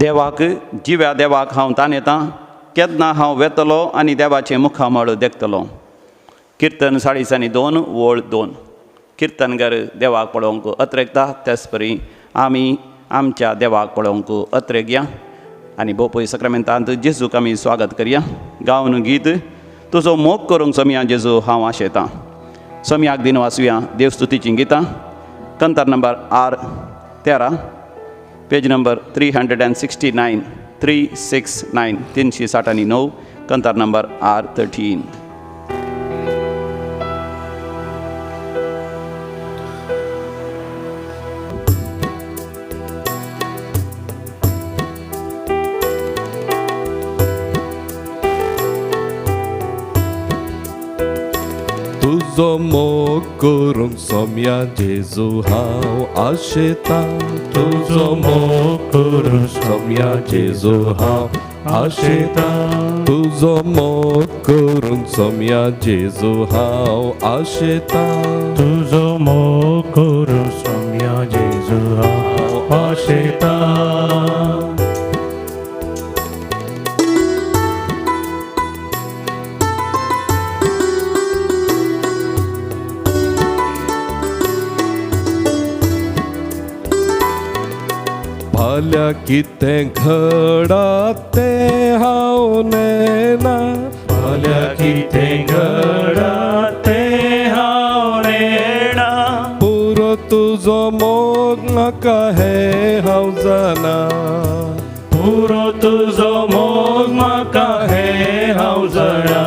देवाक जिव्या देवाक हांव ताणयतां, केन्ना हांव वेतलो आनी देवाचें मुखामळ देखतलो. किर्तन 42 ओळ 2. किर्तनगर देवाक पळोवंक अत्रेकता, तेच परी आमी आमच्या देवाक पळोवंक अत्रेक या आनी भोवपय सक्रामेंतांत जेजूक आमी स्वागत करया. गावन गीत तुजो मोग करूंक सोम्या जेजू हांव आशेतां. सोम्याक दिन वाचुया देवस्तुतीचीं गितां. कंतार नंबर R13, पेज नंबर 369, 369, 369, कंतार नंबर R13. तुजो मोग करूंक सोम्या जेजू हांव आशेतां. तुजो मोग करूंक सोम्या जेजू हांव आशेतां. तुजो मोग करूंक सोम्या जेजू हांव आशेतां. तुजो मोग करूंक सोम्या जेजू हांव आशेतां. फाल्यां कितें घडा तें हांव नेना. फाल्यां कितें घडा तें हांव नेना. पुरो तुजो मोग म्हाका हें हांव जाणा. पुरो तुजो मोग म्हाका हें हांव जाणा.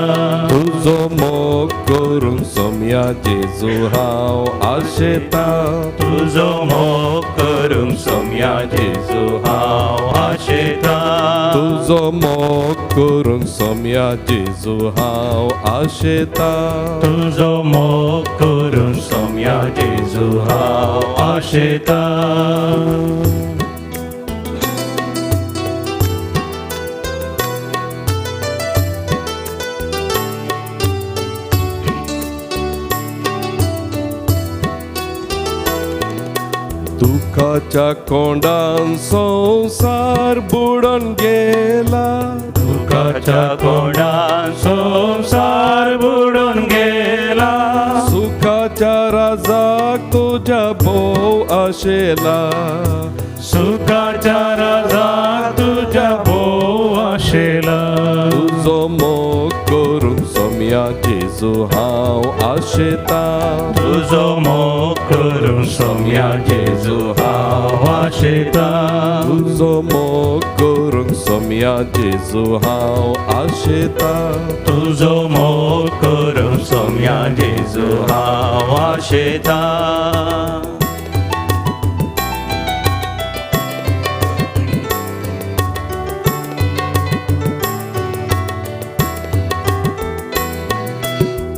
तुजो मोग करूंक सोम्या जेजू हांव आशेतां. तुजो मोग करूंक सोम्या जेजू हांव आशेतां. तुजो मोग करूंक सोम्या जेजू हांव आशेतां. तुजो मोग करूंक सोम्या जेजू हांव आशेतां. दुखाच्या कोंडान संवसार बुडोन गेला. दुखाच्या कोंडान संवसार बुडून गेला. सुखाच्या राजाक तुज्या भोव आशेला. सुखाच्या राजाक तुज्या भोव आशेला. तुजो मोग करूंक सोम्या जेजू हांव आशेतां. तुजो मोग करूंक सोम्या जेजू हांव आशेतां. तुजो मोग करूंक सोम्या जेजू हांव आशेतां. तुजो मोग करूंक सोम्या जेजू हांव आशेतां.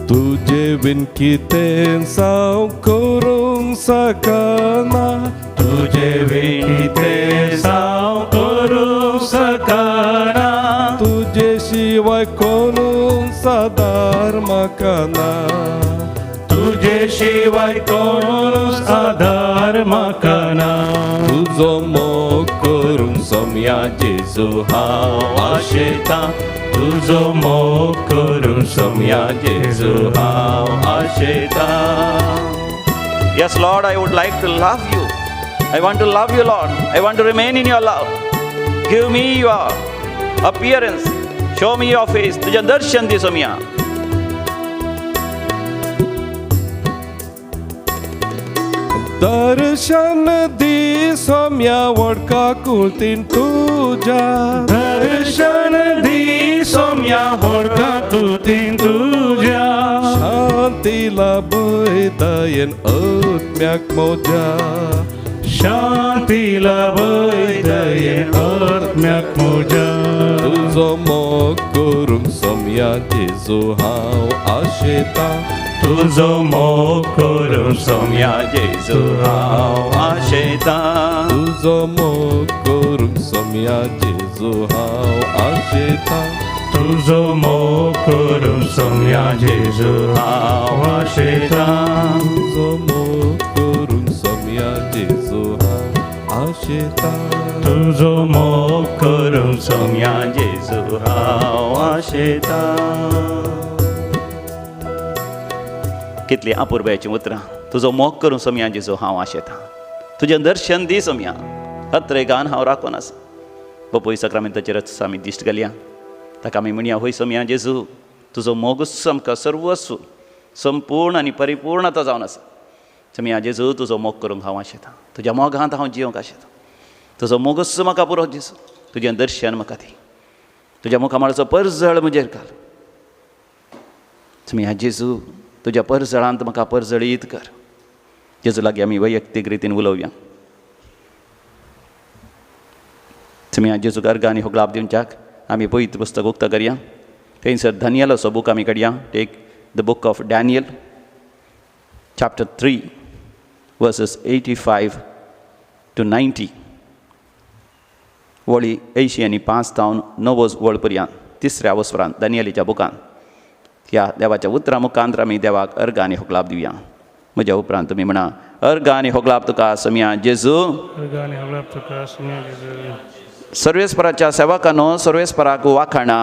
तुजे बिन कितें जावं करूंक सकना. तुजे विणीते साव करूंक सकना. तुजे शिवाय कोणूच सादार म्हाका ना. तुजे शिवाय कोणूच आधार म्हाका ना. तुजो मोग करूंक सोम्या जेजू हांव आशेतां. तुजो मोग करूंक सोम्या जेजू हांव आशेतां. Yes, Lord, I would like to love you. I want to love you, Lord. I want to remain in your love. Give me your appearance. Show me your face. तुझे दर्शन दी सोम्या. दर्शन दी सोम्या वडका कुळतीन तुज्या. दर्शन दी सोम्या होडका तुतीन तुज्या. शांती लाभय दयेन आत्म्याक मोज्या. शांती लाभय दयेन आत्म्याक मोज्या. तुजो मोग करूंक सोम्या जेजू हांव आशेतां. तुजो मोग करूंक सोम्या जेजू हांव आशेतां. तुजो मोग करूंक सोम्या जेजू हांव आशेतां. तुजो मोग करूंक सोम्या जेजू हांव आशेतां. तुजो मोग करूंक सोम्या जेजू हांव आशेतां. आशेता तुजो मोग करूंक सोम्या जेजू हांव आशेता. कितली अपुर्बायची उतरां. तुजो मोग करूं सोम्या जेजू हांव आशेता. तुजें दर्शन दी सोम्या. हत्रेगान हांव राखून आसा. बापूय सक्रामेंताचेरच आमी दिश्ट घालया. ताका आमी म्हणया होय सोम्या जेजू तुजो मोगूच आमकां सर्वस्व संपूर्ण आनी परिपूर्णता जावन आसा. सोम्या जेजू तुजो मोग करूंक हांव आशेता. तुज्या मोगांत हांव जियोंक आशेता. तुजो मोगूच म्हाका पुरो जेजू. तुजें दर्शन म्हाका दी. तुज्या मुखामळाचो परजळ म्हजेर घाल. सोम्या जेजू तुज्या परजळांत म्हाका परजळीत कर. जेजू लागीं आमी वैयक्तीक रितीन उलोवया. सोम्या जेजू अर्घ आनी होगलाप दिवच्याक आमी पवित्र पुस्तक उक्तां करया. थंयसर दानियल असो बूक आमी काडया. Take the book of Daniel chapter 3 verses 85 to 90. वळी 80 आनी 5 तावन 9 वळ पर्यंत तिसऱ्या वस्वरांत दानियेलीच्या बुकांत ह्या देवाच्या उतरां मुखांत आमी देवाक अर्घ आनी होगलाप दिवया. म्हज्या उपरांत तुमी म्हणा अर्घ आनी होगलाप तुका सोम्या जेजू. अर्गानी हगलाप तुका सोम्या जेजू. सर्वेस्पराच्या सेवकांनो सर्वेस्पराक वाखाणा.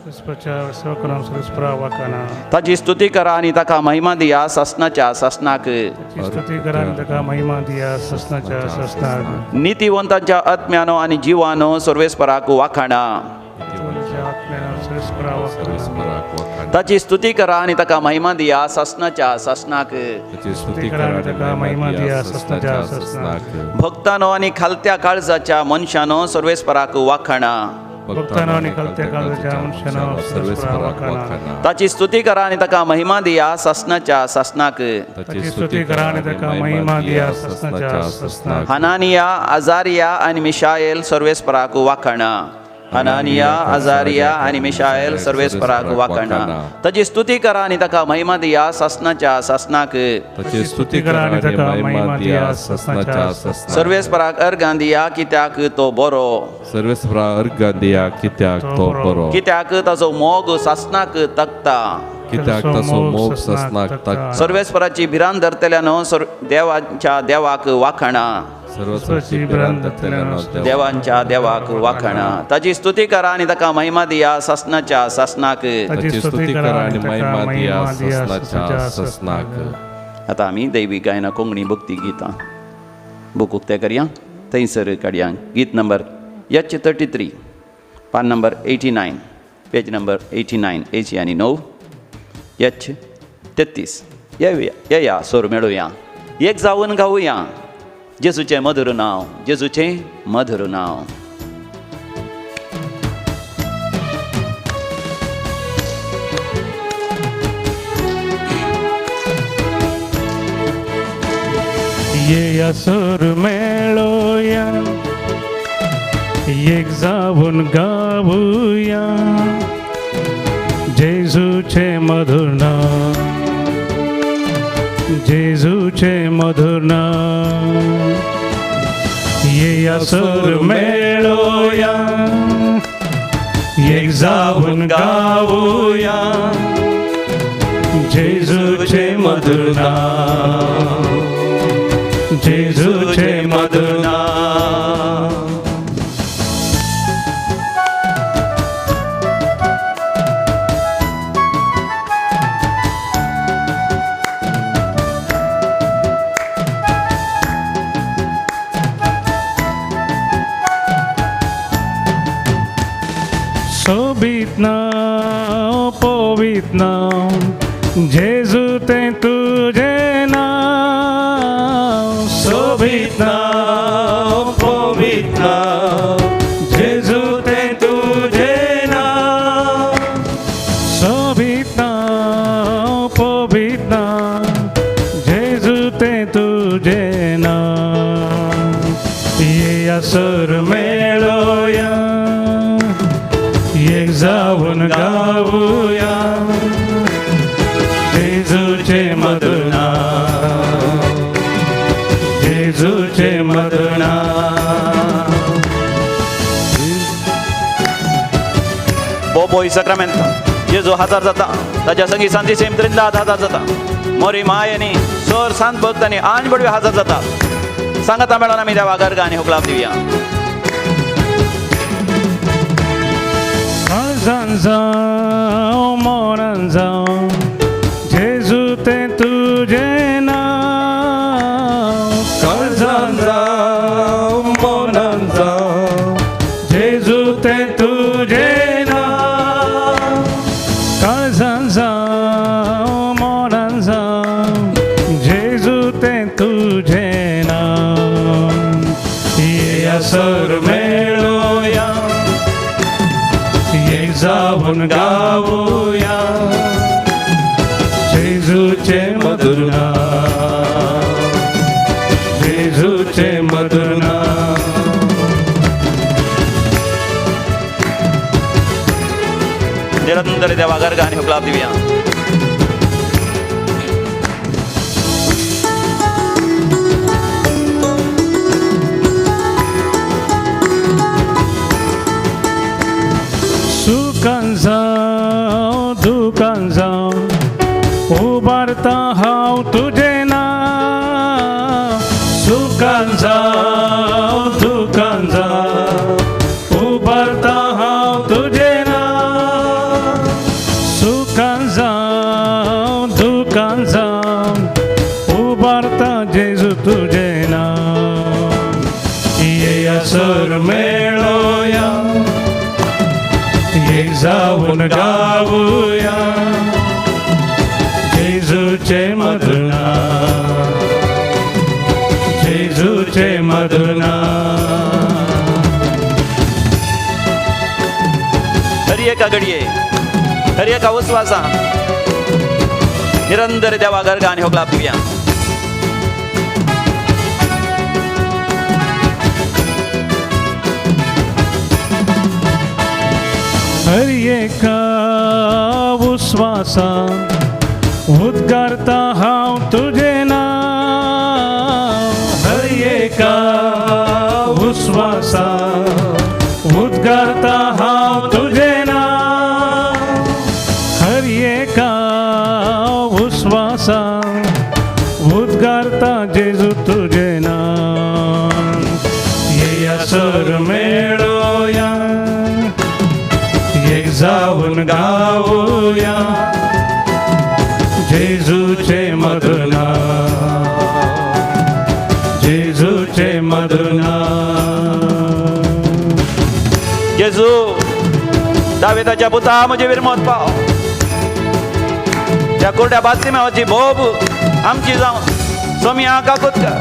सर्वेस्पराच्या सेवकांनो सर्वेस्परा वाखाणा. ताची स्तुती करा आनी ताका महिमा दिया ससनाच्या ससनाक. ताची स्तुती करा आनी ताका महिमा दिया ससनाच्या ससनाक. नितीवंतांच्या आत्म्यानो आनी जिवानो सर्वेस्पराक वाखाणा. तुमच्या आत्म्यान सर्वेस्परा वाखाणा. परस्पराक वखाणा. ताची स्तुती करा आनी ताका महिमा दिया ससनाच्या ससनाक. ताची स्तुती करा आनी ताका महिमा दिया ससनाच्या ससनाक. भक्तानो आनी खालत्या काळजाच्या मनशानो सर्वेस्पराक वाखाणा. भक्तांनो आनी खालत्या काळजाच्या मनशानो सर्वेस्परा वाखाणा. ताची स्तुती करा आनी ताका महिमा दिया ससनाच्या ससनाक. ताची स्तुती करा आनी ताका महिमा दिया ससनाच्या ससनाक. हनानिया अजारिया आनी मिशाएल सर्वेस्पराक वाखाणा. हनानिया अजारिया आनी मिशाएल सर्वेस्पराक वाखाणा. ताची स्तुती करा आनी ताका महिमा दिया ससनाच्या ससनाक. ताची स्तुती करा आनी ताका महिमा दिया ससनाच्या ससनाक. सर्वेस्पराक अर्घां दिया कित्याक तो बरो. सर्वेस्परा अर्घ दिया कित्याक तो बरो. कित्याक ताचो मोग ससनाक तकता. कित्याक ताचो मोग ससनाक तकता. सर्वेस्पराची भिरांत धरतल्यानो देवाच्या देवाक वाखाणा. सर्वस्वची भिरांत धरतल्यानो देवांच्या देवाक वाखाणा. ताची स्तुती करा आनी ताका महिमा दिया ससनाच्या ससनाक. ताची स्तुती करा आनी महिमा दिया ससनाच्या ससनाक. आतां आमी दैवी गायना कोंकणी भक्ती गितां बूक उक्तें करया. थंयसर काडया गीत नंबर H 33 पान नंबर 89 पेज नंबर 89 80 आनी 9 H 33. या सोर मेळुया एक जावन गावुया जेजूचें मधुर नांव. जेजूचें मधुर नांव. ये सूर मेळुया एक जाऊन गाऊया जेजूचे मधुर नाव. जेजूचे मधुर नाव. ये सूर मेळुया एक जाऊन गाऊया जेजूचे मधुर नाव. जेजूचे मधुर नाव. शोभित नाव पवित्र नाव जेजू ते तुझे नाव. शोभित नाव पवित्र नाव जेजू ते तुझे नाव. शोभित नाव पवित्र नाव जेजू ते तुझे नाव. ये असुर मेळुया एक जाऊन गाऊया जेजूचे मधुर नाव. जेजूचे मधुर नाव. बोबोई सक्रामेंत जेजू हजार जाता. ताच्या संगी सांती सेम त्रिंदाद हजार जाता. मोरी मायेनी सोर सांत भक्तांनी आंज बडवे हजार जाता. सांगता मेळोन आमी देवा गर्गांनी हुकलाप दिवया. काळजान जावं मोरान जावं जेजू तें तुजें नांव. काळजान जावं मोनान जावं जेजू तें तुजें नांव. काळजान जावं मोरान जावं जेजू तें तुजें नांव. ये सर मेळोया एक जावन गावया जेजूचे मधुर नांव. जेजूचे मधुर नांव. निरंतर देवा गर्गांनी हुकलाप दिवया. सुखान जावं दुखान जावं उबारता हांव तुजें नांव. सुखान जावं दुखान जावं उबारता हांव तुजें नांव. सुखान जावं दुखान जावं उबारता जेजू तुजें नांव. ये सर मेळोया एक जावन गावया जेजूचे मधुर नांव. जेजूचे मधुर नांव. हरी एका घडये हरी एका उस्वासा निरंतर देवा गर्गांनी हुकलाप दिवया. हरी एका उस्वासा उद्गारता हांव तुजें नांव. हरी एका उस्वासा उद्गारता हांव तुजें नांव. हरी एका उस्वासा उद्गारता जेजू तुजें नांव. ये सर मेळोया एक जावन गावया जेजूचे मधुर नांव. जेजूचे मधुर नांव. जेजू दाविदाच्या पुता म्हजे विरमत पाव त्या कोरड्या बातमीची भोब आमची जावन सोमिया काकूत कर.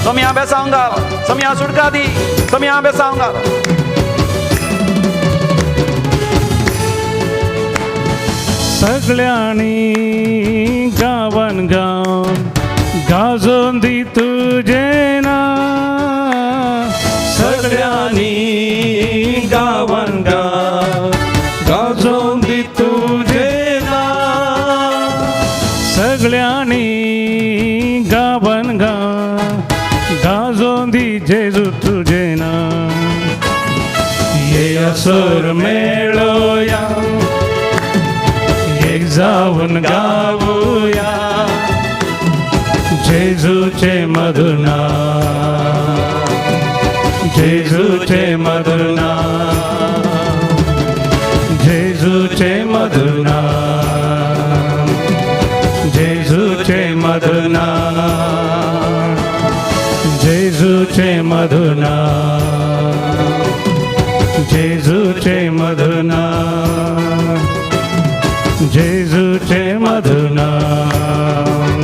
सोमिया बेसावंग घाल. सोमिया सुटका दी. सोमिया बेसावंग घाल. सगळ्यांनी गावन गावन गाजोन दी तुजें नांव. सगळ्यांनी गावन गावन गाजोन दी तुजें नांव. सगळ्यांनी गावन गावन गाजोन दी जेजू तुजें नांव. ये सर मेळोया एक जावन गावया जेजूचे मधुर नांव. जेजूचे मधुर नांव. जेजूचे मधुर नांव. जेजूचे मधुर नांव. जेजूचे मधुर नांव. जेजूचे मधुर नांव. जेजूचे मधुर नांव.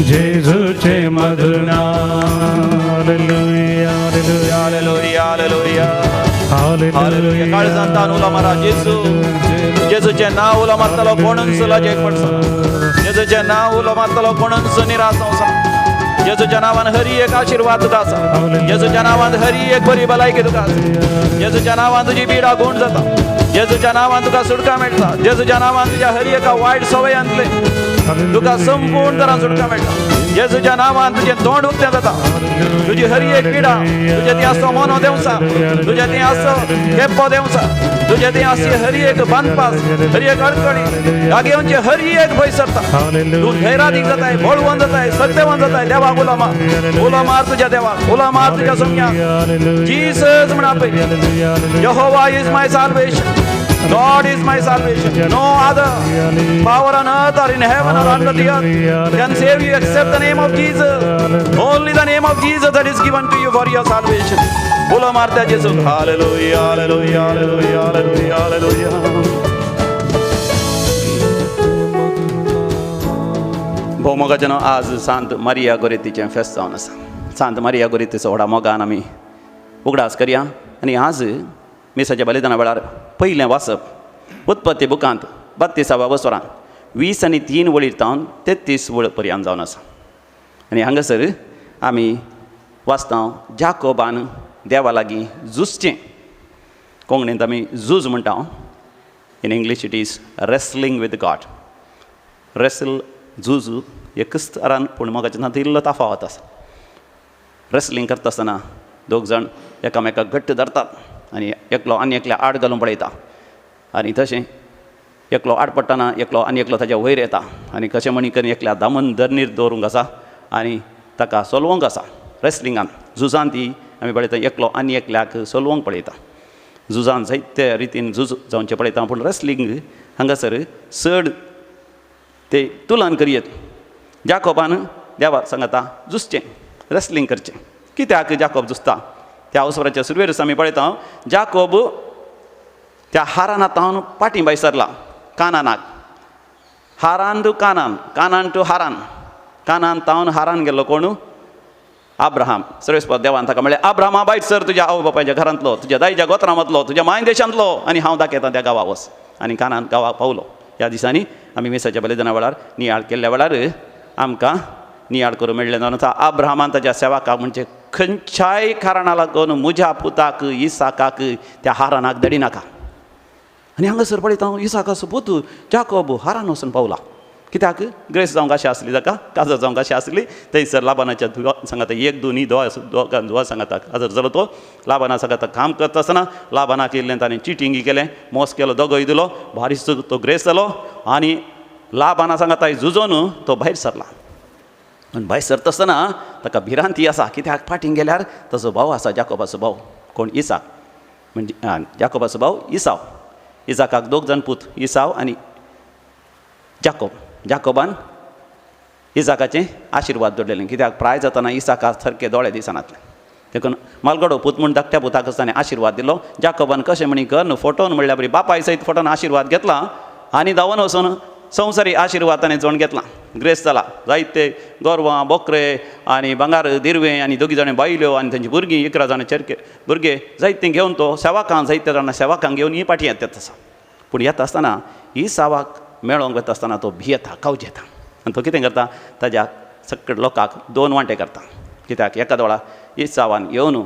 जेजूचे मधुर नांव. Hallelujah hallelujah hallelujah hallelujah hallelujah. काळजांतान उलो मारा जेजू. जेजूचे नांव उलो मारतलो कोणूच लजेक पडचो. जेजूचे नांव उलो मारतलो कोणूच निराश वचना. जेजूच्या नांवान हरी एक आशीर्वाद तुका आसा. जेजूच्या नांवान हरी एक बरी भलायकी तुका आसा. जेजूच्या नांवान तुजी पिडा गूण जाता. जेजूच्या नांवान तुका सुटका मेळटा. जेजूच्या नांवान तुज्या हरी एका वायट सवयांतले तुका संपूर्ण तरां सुटका मेळटा. जेजूच्या नांवान तुजें तोंड उक्तें जाता. तुजी हरी एक पिडा तुजे ती आसो मोनो देवसा. तुजे ती आसो केप्पो देवसा. तुझे ते असे हरी एक बांधपास हरी एक अडकळी जागेवरचे हरी एक भय सरता तू धैर्याधिक जात आहे बळवान जात आहे सत्यवान जात आहे देवा बोला मार तुझ्या देवा बोला मार तुझ्या सम्या जीसस म्हणा पे Jehovah is my salvation. God is my salvation. No other power on earth or in heaven or under the earth can save you except the name of Jesus. Only the name of Jesus that is given to you for your salvation. बोला मारत्या जेसू. Hallelujah, hallelujah, hallelujah, hallelujah, hallelujah. भोवमोगाच्यान आज सांत Maria गोरेतीचें फेस्त जावन आसा. सांत Maria गोरेतीचो व्हडा मोगान आमी उगडास करया. आनी आज मेसाच्या बलिदाना वेळार पयलें वाचप उत्पत्ती बुकांत 32व्या वसरांत 20 आनी 3 वळीर तावन 33 वळ पर्यंत जावन आसा. आनी हांगासर आमी वाचता जाकोबान देवा लागीं झुजचें. कोंकणींत आमी झूज म्हणटा. In English it is wrestling with God. Wrestle झूज एकच तरान पूण मोगाच्या नांत इल्लो ताफावत आसा. रेसलिंग करता आसतना दोग जाण एकामेकाक घट्ट धरतात आनी एकलो आनी एकल्या आड घालून पळयता आनी तशें एकलो आड पडटना एकलो आनी एकलो ताच्या वयर येता आनी कशें म्हणी करून एकल्या दामन धरणीर दवरूंक आसा आनी ताका सोलवंक आसा. रेसलिंगान झुजान ती आमी पळयता एकलो आनी एकल्याक सोलवंक पळयता. झुजान जायते रितीन झूज जावचें पळयता पूण रेसलिंग हांगासर चड ते तुलन करियत. जाकोबान देवा सांगता झुजचें रेसलिंग करचें. कित्याक जाकोब झुजता त्या अवसराच्या सुरवेर आमी पळयता जाकोब त्या हारानांतावन पाटी भायर सरला कानानाक. हारान टू कानान, कानान टू हारान, कानान तावन हारान गेल्लो कोण? अब्राहम. सर्वेस्पर देवान ताका म्हणलें अब्राहमा भायर सर तुज्या आवय बापायच्या घरांतलो, तुज्या दायच्या गोत्रांतलो, तुज्या माय देशांतलो आनी हांव दाखयतां त्या गांवा वच. आनी कानान गांवाक पावलो. ह्या दिसांनी आमी मेसाच्या बलिदाना वेळार नियाळ केल्ल्या वेळार आमकां नियाळ करूं मेळ्ळें जावन आसा. अब्राहमान ताच्या सेवाकाक म्हणजे खंयच्याय कारणाक लागून म्हज्या पुताक इसाकाक त्या हारानाक धडी नाका. आनी हांगासर पळयता इसाकाचो पूत जाकोब हारान वचून पावला. कित्याक ग्रेस जावंक अशें आसली ताका, काजर जावंक अशें आसली. थंयसर लाबानाच्या धुवा सांगाता 1 2 दोगां धुवा सांगाता काजर जालो तो. लाबाना सांगाता काम करता आसतना लाबानाक येयल्लें ताणें चिटिंगी केलें, मोस केलो, दोगोय दिलो, भारीच तो ग्रेस जालो आनी लाबाना सांगाता झुजोन तो भायर सरला. आनी भायर सरता आसतना ताका भिरांती आसा. कित्याक फाटीं गेल्यार ताचो भाव आसा जाकोबाचो भाव कोण? इसाक. म्हणजे जाकोबाचो भाव इसाव. इसाकाक 2 जाण पूत इसाव आनी जाकोब. जाकोबान इसाकाचें आशिर्वाद दवरलेलें. कित्याक प्राय जाताना इसाकाक सारके दोळे दिसनातले. देखून मालगडो पूत म्हूण धाकट्या पुताक ताणें आशिर्वाद दिलो. जाकोबान कशें म्हणी कर फोटोन म्हणल्यार बरी बापाय सयत फोटोन आशिर्वाद घेतला आनी धांवन वचून संवसारी आशिर्वाद ताणें जोण घेतला. ग्रेस जाला. जायते गोरवां बोकरे आनी भांगार दिरवें आनी 2 जाण बायल्यो आनी तांची भुरगीं 11 जाण चरके भुरगे जायते घेवन तो सेवाकांक जायते जाणां सेवाकांक घेवन ही पाटी येता आसा. पूण येता आसतना ही सावाक मेळोंक वता आसतना तो भियेता, कावज येता. आनी तो कितें करता ताज्या सकट लोकांक 2 वांटे करता. कित्याक एका दोळा इसावान येवन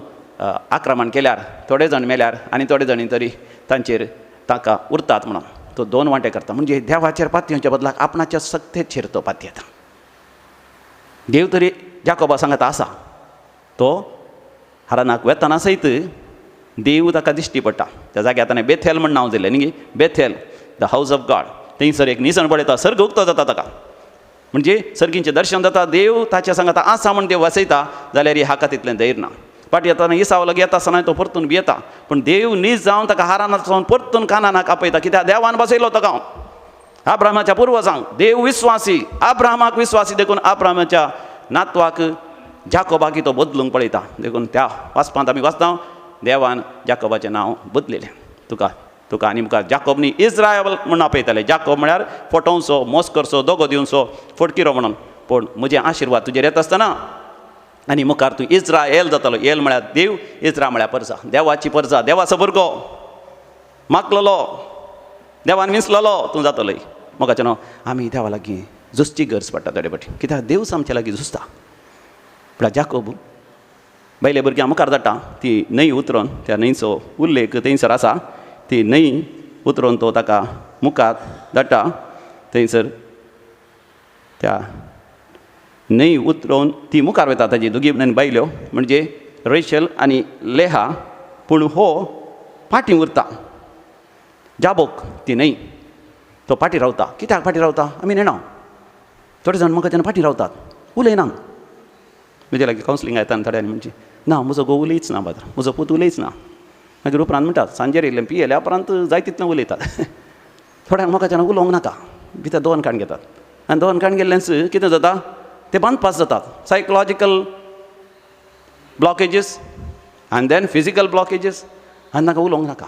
आक्रमण केल्यार थोडे जाण मेल्यार आनी थोडे जाणी तरी तांचेर ताका उरतात म्हणून तो 2 वांटे करता. म्हणजे देवाचेर पातयेवच्या बदलाक आपणाच्या सक्तेचेर तो पातयेता. देव तरी जाकोबा सांगता आसा. तो हारानाक वेतना सयत देव ताका दिश्टी पडटा. त्या जाग्यार ताणें बेथेल म्हण नांव दिलें न्ही. Bethel the house of God. थंयसर एक निसण पळयता, सर्ग उक्तो जाता ताका. म्हणजे सर्गींचें दर्शन जाता. देव ताच्या सांगता आसा म्हण देव वाचयता जाल्यार हाका तितलें धैर्य ना. पाटी येताना इसाव लागीं येता आसतना तो परतून भियेता. पूण देव नीज जावन ताका हारानांत सावन परतून कानानाक आपयता. कित्याक देवान बसयलो ताका अब्राहमाच्या पुर्वजांक. देव विस्वासी, अब्राहमाक विस्वासी देखून अब्राहमाच्या नातवाक जाकोबाक तो बदलूंक पळयता. देखून त्या वाचपांत आमी वाचता देवान जाकोबाचें नांव बदलिल्लें. तुका आनी मुखार जाकोब न्ही इस्रायल म्हूण आपयताले. जाकोब म्हळ्यार फटोवचो, मोस करचो, दोगो दिवचो, फटकिरो म्हणून. पूण म्हजे आशिर्वाद तुजेर येता आसतना आनी मुखार तूं इस्रायल जातालो. एल म्हळ्यार देव, इस्रा म्हळ्यार परजा, देवाची परजा, देवाचो भुरगो. मागलेलो देवान विंचलेलो तूं जातलोय. मोगाचें न्हू आमी देवा लागीं झुजची गरज पडटा थोडे फावटी. कित्याक देव आमच्या लागीं झुजता. म्हळ्यार जाकोब बायले भुरग्यां मुखार धाडटा. ती न्हंय उतरोवन त्या न्हंयचो उल्लेख थंयसर आसा. ती न्हंय उतरोवन तो ताका मुखार धाडटा. थंयसर त्या न्हंय उतरोवन ती मुखार वता. ताजी 2 जाण बायल्यो म्हणजे रेशल आनी लेहा. पूण हो फाटीं उरता. जाबोक ती न्हय तो फाटी रावता. कित्याक फाटी रावता? आमी नेणा. थोडे जाण म्हाका जेन्ना फाटी रावतात उलयना. म्हजे लागीं कावन्सिलिंग येता आनी थोड्यांनी म्हणची ना म्हजो घोव उलयच ना बातर, म्हजो पूत उलयच ना. मागीर उपरांत म्हणटात सांजेर येयलें पियेल्या उपरांत जाय तितलें उलयतात. थोड्यांक म्हाका जेन्ना उलोवंक नाका भितर दोन काण घेतात आनी दोन काण गेल्लेंच कितें जाता ते बंद पास जातात. सायकोलॉजिकल ब्लॉकेजीस आनी देन फिजिकल ब्लॉकेजीस आनी नाका उलोवंक नाका.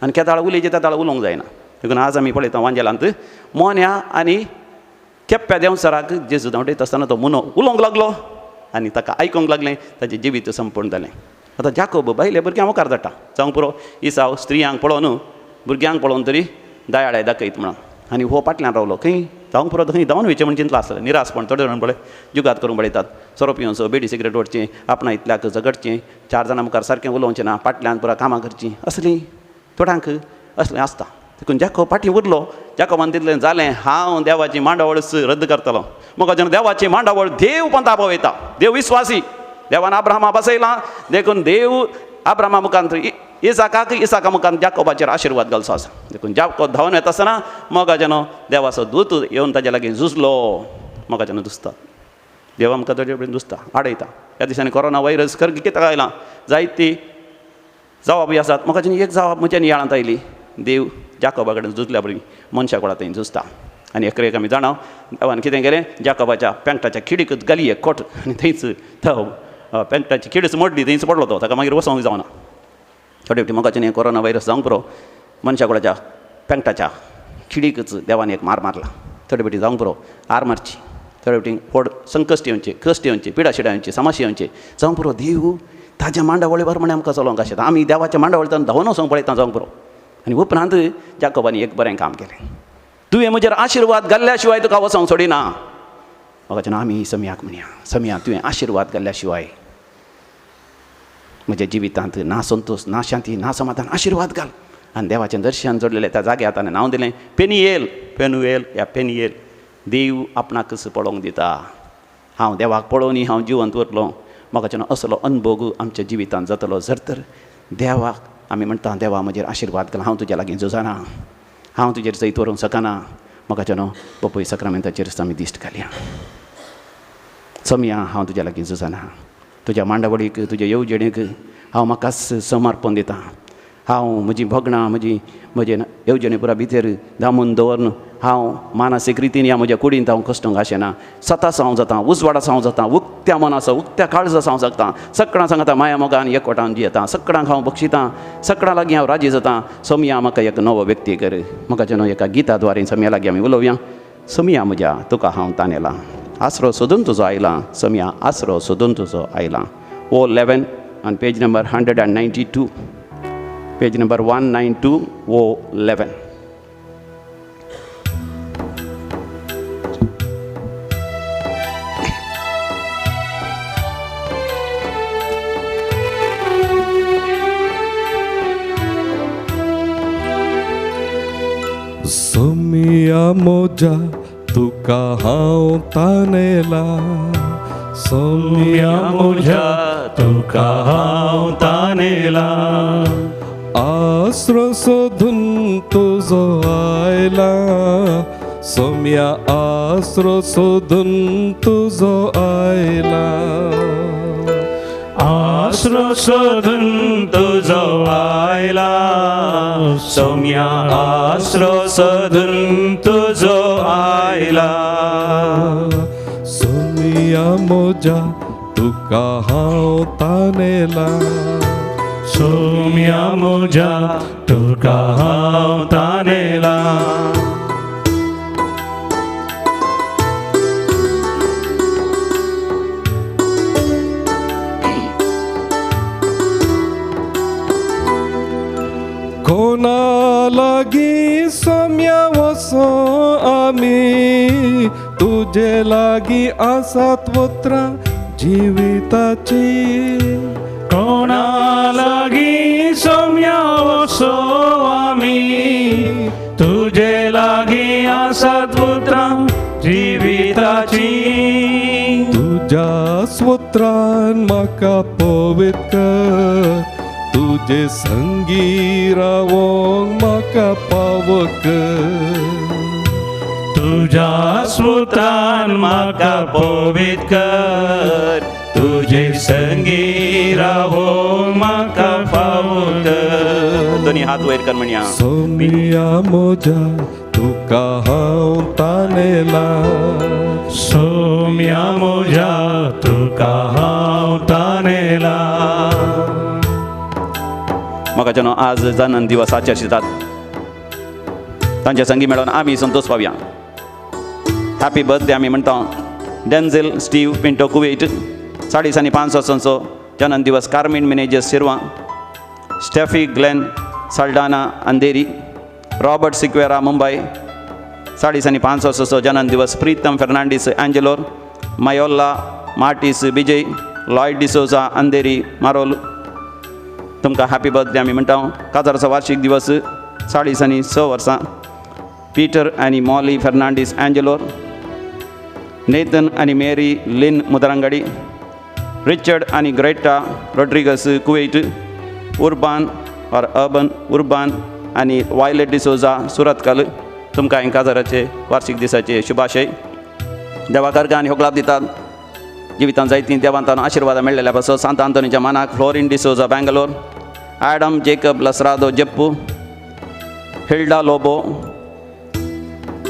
आनी केदाळ उलयचे त्या दाळ उलोवंक जायना. देखून आज आमी पळयता वांजेलांत मोन्या आनी केप्प्या देंवसराक जेजू धांवडयता आसतना तो मुनो उलोवंक लागलो आनी ताका आयकूंक लागलें. ताचें जिवीत संपूर्ण जालें. आतां जाकोब बायले भुरग्यां मुखार धाडटा. जावं पुरो इसाव स्त्रियांक पळोवन भुरग्यांक पळोवन तरी दयाळाय दाखयत म्हणून. आनी हो फाटल्यान रावलो खंय जावंक पुरो खंय धांवन वयचें म्हण चिंतला आसलें. निरासपण थोडे जाण पळय जुगात करूंक पळयतात. सोरो पिवचो बेडी सिगरेट ओडचें आपणा इतल्याक झगडचें 4 जाणां मुखार सारकें उलोवचें ना फाटल्यान पुरा कामां करचीं असलीं थोड्यांक असलें आसता. देखून जाकोब फाटीं उरलो. जाकोबान तितलें जालें हांव देवाची मांडावळ रद्द करतलो. म्हाका जेन्ना देवाची मांडावळ देव पंथा पळयता देव विस्वासी देवान अब्राहमा बसयलां. देखून देव अब्राहमा मुखांत इसाका मुखांत जाकोबाचेर आशिर्वाद घालचो आसा. देखून जाकोब धांवन येता आसतना मोगा जेन्ना देवाचो दूत येवन ताजे लागीं झुजलो मोगा जेन्ना दुसता देव आमकां ताजे कडेन दुसता आडयता. ह्या दिसांनी कोरोना वायरस खर कित्याक आयलां जायती जबाबी आसात. म्हाका जेन्ना एक जबाब म्हज्या नियाळांत आयली देव जाकोबा कडेन झुजल्या भुरगीं मनशा कोणा थंय झुजता. आनी एक आमी जाणा देवान कितें केलें जाकोबाच्या पेंटाच्या खिडीकूच घाली एक कोट आनी थंयच तो पेंटाची खिडीच मोडली थंयच पडलो तो. ताका मागीर वसोंक जावना. थोडे फावटी म्हाका जेन्ना कोरोना वायरस जावंक पुरो मनशा कोणाच्या पेंटाच्या खिडीकच देवान एक मार मारला. थोडे फावटी जावंक पुरो आर मारची. थोडे फावटी व्हड संकश्ट येवचे कश्ट येवचे पिडाशिडा येवचे समस्या येवचे जावंक पुरो देव ताज्या मांडावळे प्रमाणे आमकां चलोवंक आशिता. आमी देवाच्या मांडावळींतल्यान धांवन वचोंक पळयता जावंक पुरो. आनी उपरांत जाकोबानी एक बरें काम केलें. तुवें म्हजेर आशिर्वाद घाल्ल्या शिवाय तुका वचोंक सोडिना. म्हाका जेन्ना आमी समयाक म्हणया समया तुवें आशिर्वाद घाल्ल्या शिवाय म्हज्या जिवितांत ना संतोश ना शांती ना समाधान आशिर्वाद घाल. आनी देवाचें दर्शन जोडलेलें त्या जाग्यार ताणें नांव दिलें पेनुएल या पेनियेल. देव आपणाक कसो पळोवंक दिता. हांव देवाक पळोवनी हांव जिवंत उरलो. म्हाका जेन्ना असलो अनुभव आमच्या जिवितांत जातलो जर तर देवाक आमी म्हणटा देवा म्हजेर आशिर्वाद घाल. हांव तुज्या लागीं झुजना हांव तुजेर जैत व्हरूंक शकना. म्हाका जेन्ना पपय सक्रामेंताचेर आमी दिश्ट घालया. समया हांव तुज्या लागीं झुजना. तुज्या मांडावळीक तुज्या येवजणेक हांव म्हाकाच समर्पण दिता. हांव म्हजी भोगणां म्हजे येवजणे पुरा भितर दामून दवरन हांव मानसीक रितीन ह्या म्हज्या कुडींत हांव कश्टूंक आशेना. सतास हांव जाता उजवाडास हांव जाता उक्त्या मनाचो उक्त्या काळजास हांव जगतां. सकाळां सांगता माया मोगान एकवटान जियेतां. सकाळांक हांव बक्षितां. सकाळां लागीं हांव राजी जातां. समया म्हाका एक नवो व्यक्ती कर. म्हाका जेन्ना एका गिता द्वारे समया लागीं आमी उलोवया. समया म्हज्या तुका हांव तानेलां. आसरो सोदून तुजो आयलां. समया आसरो सोदून तुजो आयलां. O11 on page number 192. Page number 192 O11. समया मोजा तुका हांव तानेला. समया मोजा तुका हांव तानेला. आसरो सोदून तुजो आयला. समया आसरो सोदून तुजो आयला. आसरो सोदून तुजो आयला. समया आसरो सोदून तुजो आयला. समया मोजा तुका हांव तानेला. समया मोजा तुका हांव तानेला. कोणा लागीं समया वसो आमी तुजे लागीं आसात वत्रां जिविताची. कोणा लागीं समया वसो आमी तुजे लागीं आसात उतरां जिविताची. तुज्या स्वत्रान म्हाका पवित्र कर. तुझे संगी रावोंक म्हाका पावक तुझ्या सुतान म्हाका पवित कर, तुझे संगी रावो म्हाका फावो कर. दोन्ही हात वयर कर म्हणया. सोमिया मोजा तुका हांव तानेला, सोम्या मोजा तुका हांव तानेला. म्हाका जनो आज जन्म दिवस आचरतात, तांच्या संगी मेळोन आमी संतोष पावया. हॅपी बर्थडे आमी म्हणटा डेन्झेल स्टीव पिंटो कुवेट 5:30 वर्सांचो जन्म दिवस. कार्मिन मॅनेजर Shirva, Steffi Glen Saldanha Andheri, Robert Sequeira Mumbai 5:30 वर्सांचो जन्म दिवस. प्रीतम फर्नांडीस एंजेलोर, मायोल्ला Martis Vijay, Lloyd D'Souza Andheri Marol. तुमकां हॅपी बर्थडे आमी म्हणटा. काजाराचो वार्षिक दिवस 6 वर्सां. पीटर आनी मॉली फर्नांडीस एंजेलोर, नेथन आनी मेरी लिन मुदरंगडी, रिचर्ड आनी ग्रेटा रोड्रिगस कुवेट, उर्बान आनी वायलेट डिसोजा सुरतकल. तुमकां हे काजाराचे वार्षिक दिसाचे शुभाशय. देवा कर्गांनी होगलाप दितात. जिवितांत जायतीं देवांतान आशिर्वाद मेळ्ळेल्या पासत सांत आंतोनीच्या मानाक Florine D'Souza Bangalore, Adam Jacob Lasrado Jeppu, Hilda Lobo,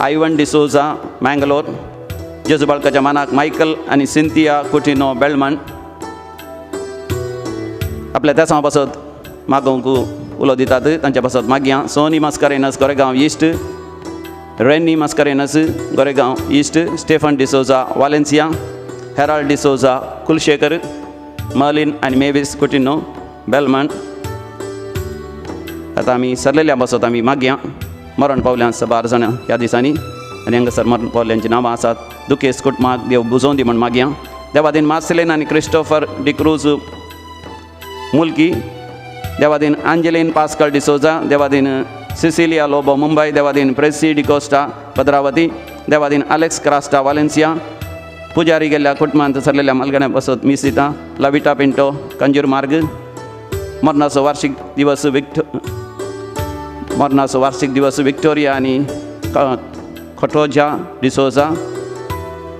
Ivan D'Souza Mangalore. जेजुबाळकाच्या मानाक मायकल आनी सिंथिया कुटिनो बेळमंट. आपल्या त्या पासत मागोवंक उलो दितात. तांच्या पासत मागया Sony Mascarenhas Goregaon east, Renny Mascarenhas Goregaon east, Stephen D'Souza Valencia, Harold D'Souza Kulshekar, Merlin आनी मेविस कुटिनो बेलमंट. आतां आमी सरलेल्या पासत आमी मागया मरण पावल्यां 12 जाणां ह्या दिसांनी, आनी हांगासर मरण पावल्यांची नांवां आसात. दुकेस कुटुंबाक देव बुजोवन दी म्हण मागया. देवादीन मार्सेलेन आनी क्रिस्टोफर डिक्रूज मुल्की, देवादीन आंजेलीन पास्कल डिसोजा, देवादीन सिसिलिया लोबो मुंबई, देवादीन प्रेसी डिकोस्टा भद्रावती, देवादीन अलेक्स क्रास्टा वालेन्सिया. पुजारी गेल्ल्या कुटुंबांत सरलेल्या मालगड्या पासत मीस दिता. लविटा पिंटो कंजूर मार्ग. मरणाचो वार्षिक दिवस विक्टोरिया आनी खटोजा डिसोजा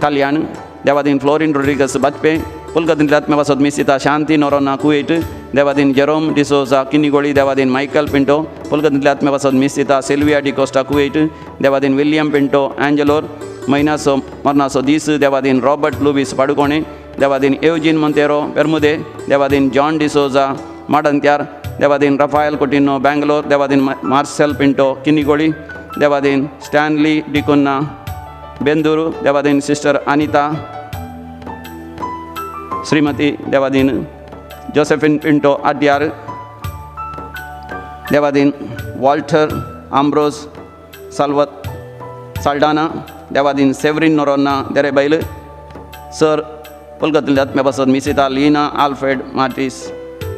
कल्याण. देवादीन फ्लोरिन रोड्रिगस बाजपे. पुलगतींतल्या आत्म्या पासत मीस दिता. शांती नोरोना कुवेट, देवादीन जेरोम डिसोजा किनीगोळी, देवादीन मायकल पिंटो. पुलगतींतल्या आत्म्या पासत मीस दिता. सिल्विया डिकोस्टा कुवेट, देवादीन विलियम पिंटो एंजेलोर. महिन्याचो मरणाचो दीस देवादीन रॉबर्ट लुवीस पाडुकोणे, देवादीन एवजीन मोंतेरो बेर्मुदे, देवादीन जॉन डिसोजा माडंत्यार, देवादीन रफायल कुटिनो बेंगलोर, देवादीन मार्सेल पिंटो किनीगोळी, देवादीन स्टॅनली डिकुन्ना बेंदूरू, देवादीन sister Anita, Shrimati Devadin Josephine Pinto Adyar, देवादीन वॉल्टर आम्ब्रोज साल्वत साल्डाना, देवादीन सेवरीन नोरोना देरेबैल. सर पुलगतींतल्या आत्म्या पासत मिसिता लीना आल्फ्रेड मार्टिस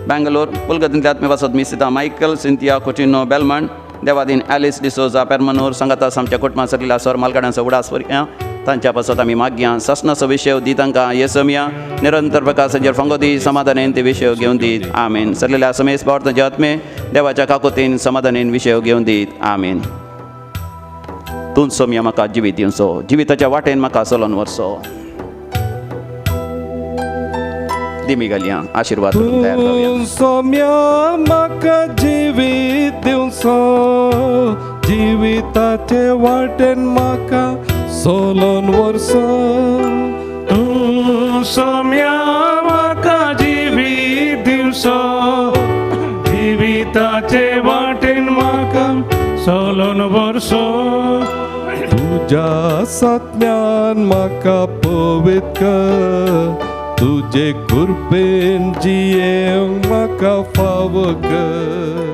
बेंगलोर. पुलगतींतल्या आत्म्या पासत मिसिता मायकल सिंथिया कुटिनो बेलमंट, देवादीन ॲलिस डिसोजा पेर्मनूर. सांगातास आमच्या कुटुंबात सरलेल्या सर मालगाड्यांचो उडास वरया. तांच्या पासत आमी मागया सस्नाचो विशय दी तांकां येसमिया. निरंतर प्रकाशाचेर फंगो दी, समाधानेन ते विशय घेवन दीत. आमेन. सरलेल्या समेस पावरतांचे आत्मे देवाच्या काकुतीन समाधानेन विशय घेवन दीत. आमेन. तूं सोम्या म्हाका जिवीत दिवचो, जिविताच्या वाटेन म्हाका चलोन व्हरचो. दिमी घालया आशिर्वाद करून तयार जावया. सोम्या म्हाका जिवीत दिवचो, जिविताचे वाटेन म्हाका सोलोन व्हरचो. तूं सोम्या म्हाका जिवीत दिवचो, जिविताचे वाटेन म्हाका सोलोन व्हरचो. तुज्या साथम्यान म्हाका पवित कर, तुजे कृपेन जियेंक म्हाका फाव कर.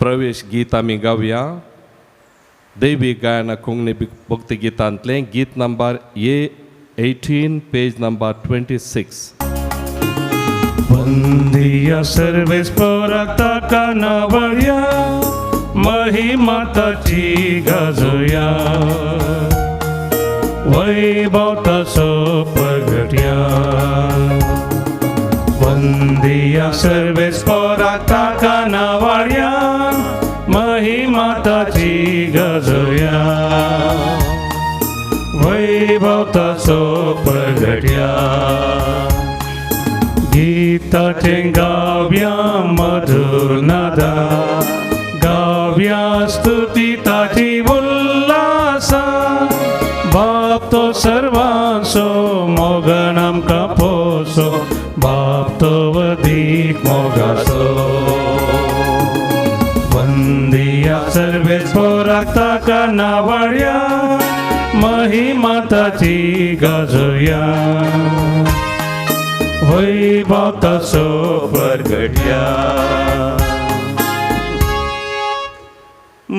प्रवेश गीत आमी गावया. दैवी गायना कोंकणी भक्ती गितांतले गीत नंबर 18 पेज नंबर 26. वंदीय सर्वेस रक्ता कानावळ्या महिमा ताची गाजोया वैभव ताचो प्रगट्या वंदीय सर्वेस रक्ता कानावळ्या महिमा ताची गाजोया वैभव ताचो प्रगट्या गीताचे गाव्या मधुर नादा गाव्या स्तुती ताची उल्हासा बाप तो सर्वांचो मोगण आमकां पोसो बाप तो वदीक मोगाचो वंदीया सर्वेस राखता कानावळ्या महिमा ताची गाजोया वैभव ताचो प्रगट्या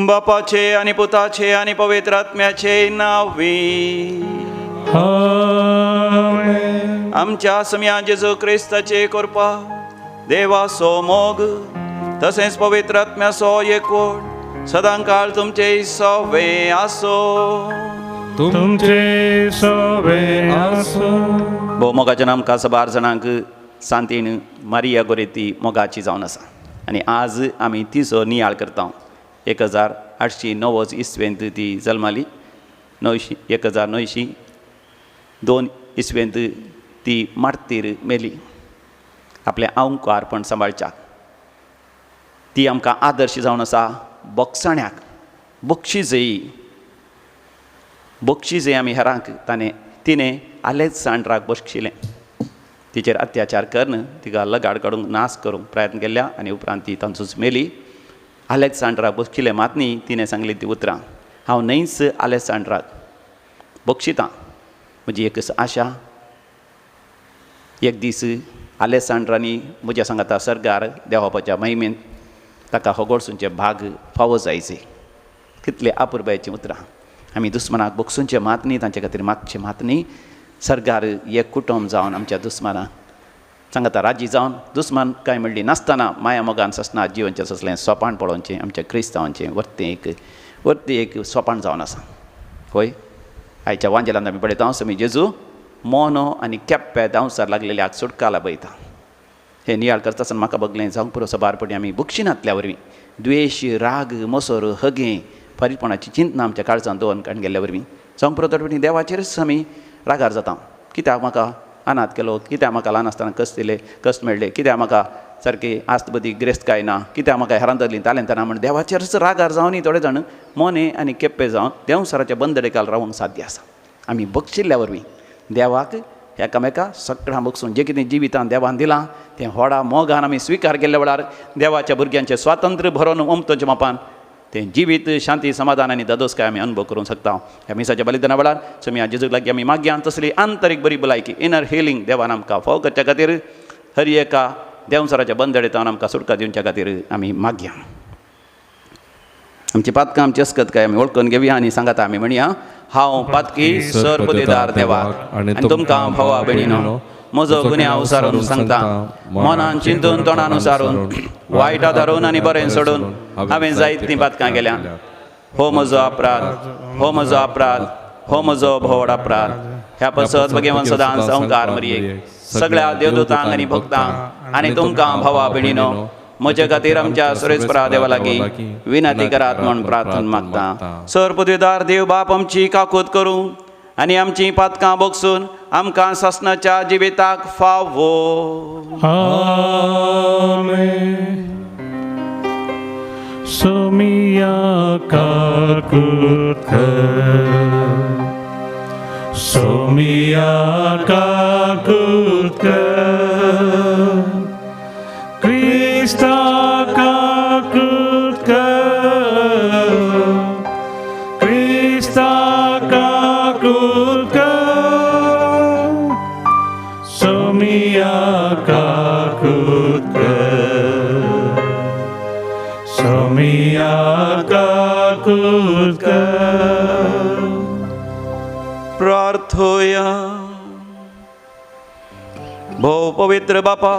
बापाचे आणि पुताचे आणि पवित्र आत्म्याचे नावी आमेन. आमच्या सम्या जेजू क्रिस्ताचे कृपा देवाचो मोग तसेच पवित्र आत्म्याचो एकवट सदांकाळ तुमचे सवे आसो तुमचे सवे आसो भोवमोगाच्या नामकां सबार जाणांक सांतीन मारिया गोरेती मोगाची जावन आसा आनी आज आमी तिचो नियाळ करता 1890 इस्वेंत ती जल्माली 1902 इस्वेंत ती मार्तीर मेली आपल्या आंवकार सांबाळच्याक ती आमकां आदर्श जावन आसा बक्षाण्याक बक्षिजय आमी हेरांक तिणें आलेक्सांड्राक बक्षिलें तिचेर अत्याचार करन तिका लगाड काडूंक नाश करूंक प्रयत्न केल्या आनी उपरांत ती तांचूच मेली आलेक्सांड्राक बक्षिले मातनी तिणें सांगली ती उतरां हांव न्हयच आलेक्सांड्राक बक्षितां म्हजी एक आशा एक दीस आलेक्सांड्रानी म्हज्या सांगाता सर्गार देवापाच्या महिमेंत ताका होगोडसूंचे भाग फावो जायचे कितले आपुरबायेचीं उतरां आमी दुस्मानाक बक्षूंचे मात न्ही तांचे खातीर मागचे मात न्ही सरकार एक कुटुंब जावन आमच्या दुस्मानाक सांगाता राजी जावन दुस्मान कांय म्हणली नासतना माया मोगान ससना जिवनचें ससलें सोपाण पळोवचें आमच्या क्रिस्तांवांचें वर्ती एक सोपाण जावन आसा होय आयच्या वांजेलांत आमी पळयता समी जेजू मोनो आनी केप्प्या दावसार लागलेल्याक सुटका लाभयता हें नियाळ करता आसतना म्हाका बगलें जावंक पुरो सबारपणी आमी बक्षिनांतल्या वरवीं द्वेश राग मोसोर हगें फरीतपणाची चिंतना आमच्या काळजांत दवरून काडून गेल्ल्या वरवीं जावंक पुरो तटपणी देवाचेरच आमी रागार जाता कित्याक म्हाका अनाथ केलो कित्याक म्हाका ल्हान आसतना कश्ट दिले कश्ट मेळ्ळे कित्याक म्हाका सारकी आस्तबदी ग्रेस्त काय ना कित्याक म्हाका हेरां धरलीं तालें तना म्हण देवाचेरच रागार जावनी थोडे जाण मोने आनी केप्पे जावन देंवसराच्या बंदडेकाल रावूंक साध्य आसा आमी बक्षिल्ल्या वरवीं देवाक एकामेका सगळ्यां बक्षून जें कितें जिवितान देवान दिलां तें व्हडा मोगान आमी स्विकार केल्ल्या वेळार देवाच्या भुरग्यांचें स्वातंत्र्य भरोवन उमतोच्या मापान तें जिवीत शांती समाधान आनी ददोसकाय आमी अनुभव करूंक शकता ह्या मिसाच्या बलिदाना वेळार समी जेजूक लागीं आमी मागया तसली आंतरीक बरी भलायकी इनर हिलींग देवान आमकां फाव करच्या खातीर हर एका देंवसराच्या बंदडेतावन आमकां सुटका दिवच्या खातीर आमी मागया आमची पातकां आमची अस्कत काय आमी वळखून घेवया आनी सांगाता आमी म्हणया हांव पातकी सर पदेदार देवाक आनी तुमकां भावा भयणीनो म्हजो गुन्यांव उसारून सांगता मनान चिंतून तोंडान उसारून वायटा धरून आनी बरें सोडून हांवें जायतीं पातकां केल्या हो म्हजो अपराध हो म्हजो अपराध हो म्हजो भोवड अपराध ह्या पसत भगेवन सदांच संवकार मरयेक सगळ्या देवदूतांक आनी भक्तांक आनी तुमकां भावा भयणीनो म्हजे खातीर आमच्या सुरेस्परा देवा लागीं विनंती करात म्हूण प्रार्थना मागता सर पदवीदार देव बाप आमची काकूत करूं आनी आमची पातकां बगसून आमकां ससनाच्या जिविताक फावो आमेन. सोमिया काकूत सोमिया काकूत क्रिस्ता काकूत क्रिस्ता काकूत सोमिया काकूत सोमिया काकूत प्रार्थोया भोव पवित्र बापा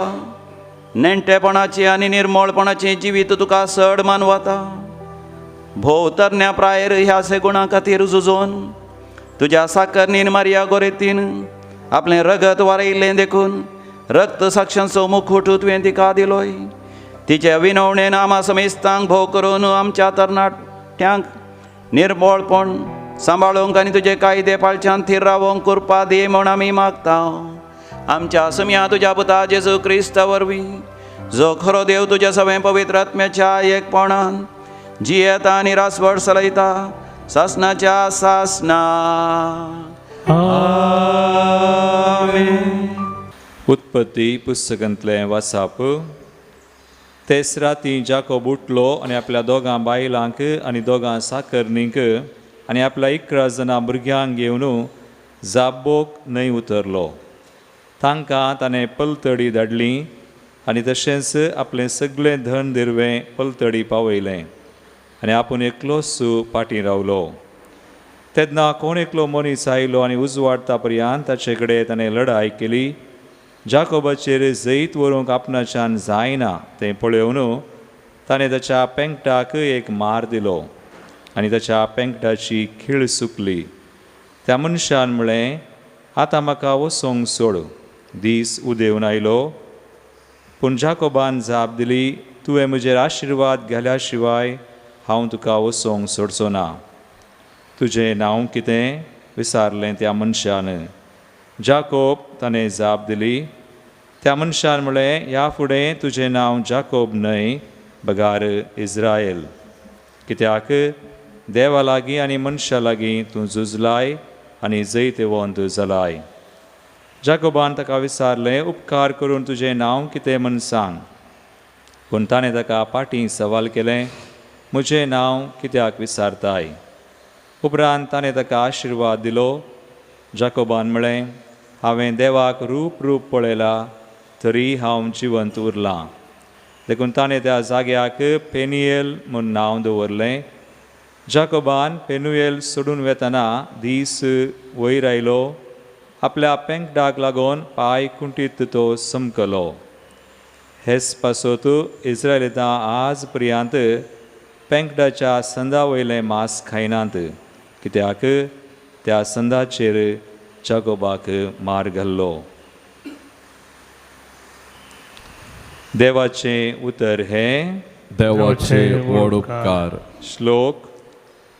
नेणटेपणाची आनी निर्मळपणाचें जिवीत तुका सड मानवता. भोव तरण्या प्रायर ह्या गुणां खातीर झुजोन तुज्या साकरणीन मारिया गोरेतीन आपलें रगत वारयिल्लें देखून रक्त साक्षांचो मुखूट तुवें तिका दिलोय. तिच्या विनवणेन आमा समेस्तांक भोव करून आमच्या तरणाट्यांक निर्मळपण सांबाळूंक आनी तुजे कायदे पाळच्यान थीर रावोंक कृपा दी म्हूण आमी मागता. आमच्या समिया तुज्या पुता जेजू क्रिस्ता वरवीं जो खरो देव तुज्या सगळे पवित्र आत्म्याच्या एकपणान जियेता आनी रासवड चलयता सासनाच्या सासना. आमेन. उत्पत्ती पुस्तकांतलें वाचप. तेच राती जाकोब उठलो आनी आपल्या दोगां बायलांक आनी दोगां साकरणींक आनी आपल्या 11 जाणां भुरग्यांक घेवन जाब्बोक न्हंय उतरलो. तांकां ताणें पलतडी धाडली आनी तशेंच आपलें सगळें धन दिर्वें पलतडी पावयलें आनी आपूण एकलोच पाटी रावलो. तेन्ना कोण एकलो मनीस आयलो आनी उजवाडटा पर्यंत ताचे कडेन ताणें लढाय केली. जाकोबाचेर जैत व्हरूंक आपणाच्यान जायना तें पळोवन ताणें ताच्या पेंगटाक एक मार दिलो आनी ताच्या पेंगटाची खीळ सुकली. त्या मनशान म्हळें, आतां म्हाका वसोंक सोड. दीस उदेवन आयलो पूण जाकोबान जाप दिली, तुवें म्हजेर आशिर्वाद घाल्या शिवाय हांव तुका वसोंक सोडचो ना. तुजें नांव कितें विचारलें त्या मनशान. जाकोब ताणें जाप दिली. त्या मनशान म्हळें, ह्या फुडें तुजें नांव जाकोब न्हय बगार इस्रायल, कित्याक देवा लागीं आनी मनशा लागीं तूं झुजलाय आनी जैतवंत जालाय. जाकोबान ताका विचारलें, उपकार करून तुजें नांव कितें म्हूण सांग. पूण ताणें ताका पाटी सवाल केलें, म्हजें नांव कित्याक विचारताय. उपरांत ताणें ताका आशिर्वाद दिलो. जाकोबान म्हळें, हांवें देवाक रूप पळयलां तरी हांव जिवंत उरलां. देखून ताणें त्या जाग्याक पेनियेल म्हूण नांव दवरलें. जाकोबान पेनुएल सोडून वेतना दीस वयर आयलो. आपल्या पेंगटाक लागून पांय कुंठीत तो समकलो. हेच पासत इस्रायलितां आज पर्यंत पेंगटाच्या संदा वयलें मांस खायनात, कित्याक त्या संदाचेर जाकोबाक मार घाल्लो. देवाचें उतर हें. देवाचे व्हड उपकार. श्लोक.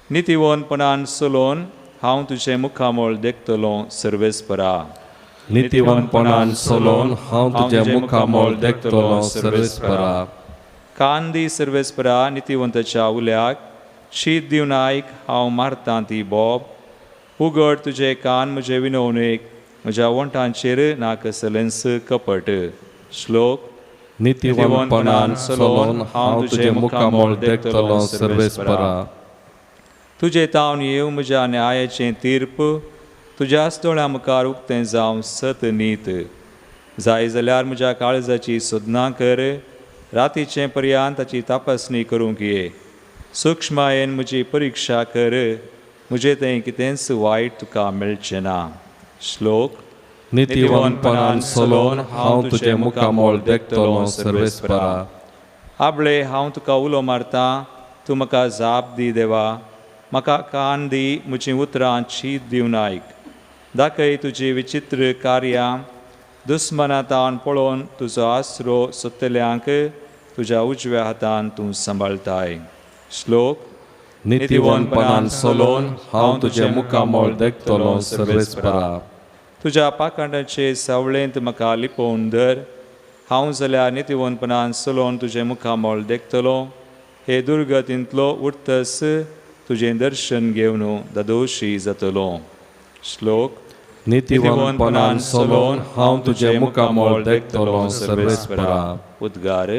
नितीवनपणान चलोवन हांव तुजें मुखामोळ देखतलो सर्वेस्परा. नितीवनपणान चलोवन हांव तुजें मुखामोळ देखतलो सर्वेस्परा. कान दी सर्वेस्परा नितीवंताच्या उल्याक. शीत दिवन आयक हांव मारतां ती बोब. उगड तुजे कान म्हजे विनवणेक. म्हज्या वंटांचेर नाकसलेंस कपट. श्लोक. नितीवनपणान चलोवन हांव तुजें मुखामोळ देखतलो सर्वेस्परा. तुजे तावन येव म्हज्या न्यायाचें तीर्प. तुज्याच दोळ्यां मुखार उक्तें जावं सत नीत. जाय जाल्यार म्हज्या काळजाची सोदना कर. रातीचे पर्यंत ताची तपासणी करूंक ये. सूक्ष्मायेन म्हजी परिक्षा कर. म्हजें तें कितेंच वायट तुका मेळचें ना. श्लोक. नितीवनपणान चलोवन हांव तुजें मुखामोळ देखतलो सर्वेस्परा. आबळे हांव तुका उलो मारतां. तूं म्हाका जाप दी देवा. म्हाका कान दी. म्हजीं उतरां शीत दिवन आयक. दाखय तुजी विचित्र कार्यां. दुस्मनातावन पळोवन तुजो आसरो सोदतल्यांक तुज्या उजव्या हातान तूं सांबाळताय. श्लोक. नितीवनपणान चलोवन हांव तुजें मुखामोळ देखतलो सर्वेस्परा. तुज्या पाखांडाचे सावळेंत म्हाका लिपोवन धर. हांव जाल्यार नितीवनपणान चलोवन तुजें मुखामोळ देखतलो. हे दुर्गतींतलो उरतस तुजें दर्शन घेवन ददोशी जातलो. श्लोक. नितीवनपणान चलोवन हांव तुजें मुखामोळ देखतलो सर्वेस्परा. उद्गार.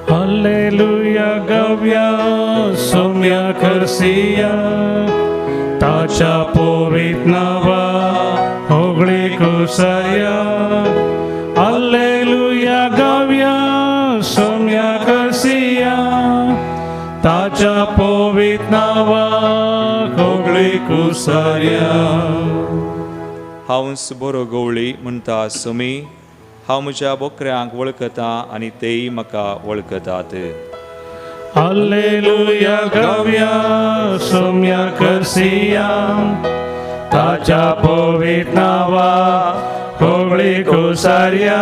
हालेलुया गाऊया सौम्या खर्सिया ताच्या पवित्र नावा होगळी कुसाया. हालेलुया गाऊया सौम्या खर्सिया ताच्या पवित्र नावा होगळी कुसाया. हांव बरो गवळी म्हणटा सुमी. हांव म्हज्या बोकऱ्यांक वळखतां आनी तेय म्हाका वळखतात. हालेलुया गावया सोम्या करसिया ताच्या पवित्र नावा होगळी कोसार्या.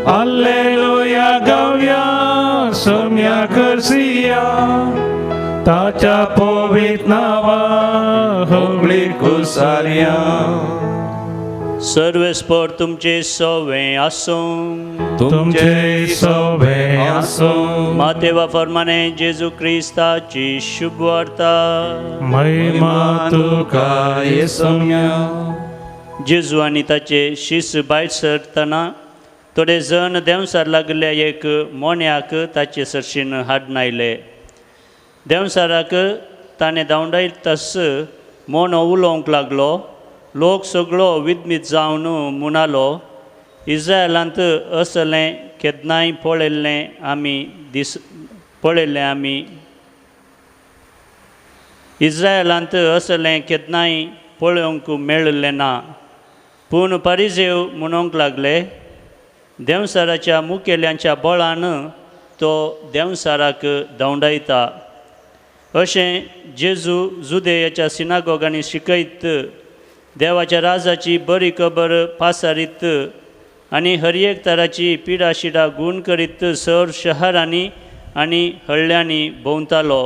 हालेलुया गावया सोम्या करसिया ताच्या पवित्र नावा होगळी कोसार्या. सर्वेस्पर तुमचे सवे आसूं तुमचे सोबे आसो मातेवा फरमाने जेजू क्रिस्ताची शुभ वार्ता. महिमा तुका येसुम्या. जेजू आनी ताचे शिस भायर सरतना थोडे जण देंवसार लागल्या एक मोन्याक ताचे सरशीन हाडून आयले. देंवसाराक ताणें धांवडायतस मोनो उलोवंक लागलो. लोक सगळो विदमीत जावन म्हणालो, इस्रायलांत असलें केन्नाय पळयल्लें आमी इस्रायलांत असलें केन्नाय पळोवंक मेळिल्लें ना. पूण फारिजेव म्हणूंक लागले, देंवसाराच्या मुखेल्यांच्या बळान तो देंवसाराक धांवडायता. अशें जेजू जुदेयाच्या सिनागोगांनी शिकयत, देवाच्या राजाची बरी खबर पासारीत आनी हर एक तराची पिडाशिडा गूण करीत सर शहरांनी आनी हळ्यांनी भोंवतालो.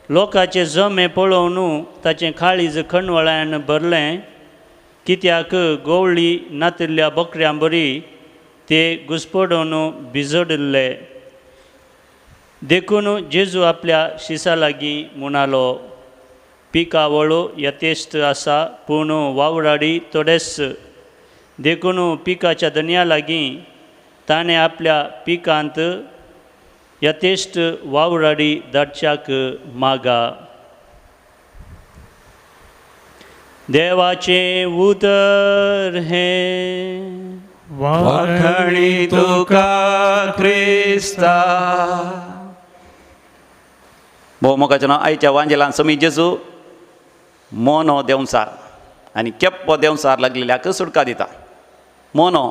लोकांचे जमे पळोवन ताचें काळीज खणवळ्यान भरलें. कित्याक गवळी नातिल्ल्या बकऱ्यां बरी ते घुस्पडून भिजडिल्ले. देखून जेजू आपल्या शिसा लागीं म्हणालो, पिकावळो यथेश्ट आसा पूण वावराडी थोडेच. देखून पिकाच्या धन्या लागीं ताणें आपल्या पिकांत यथेश्ट वावराडी धाडच्याक मागा. देवाचे उतर हे वाखणी तुका क्रिस्ता. भोवमुखाच्या आयच्या वांजेलान समी जेजू मोनो देंवसार आनी केप्पो देंवसार लागलेल्याक सुटका दिता. मोनो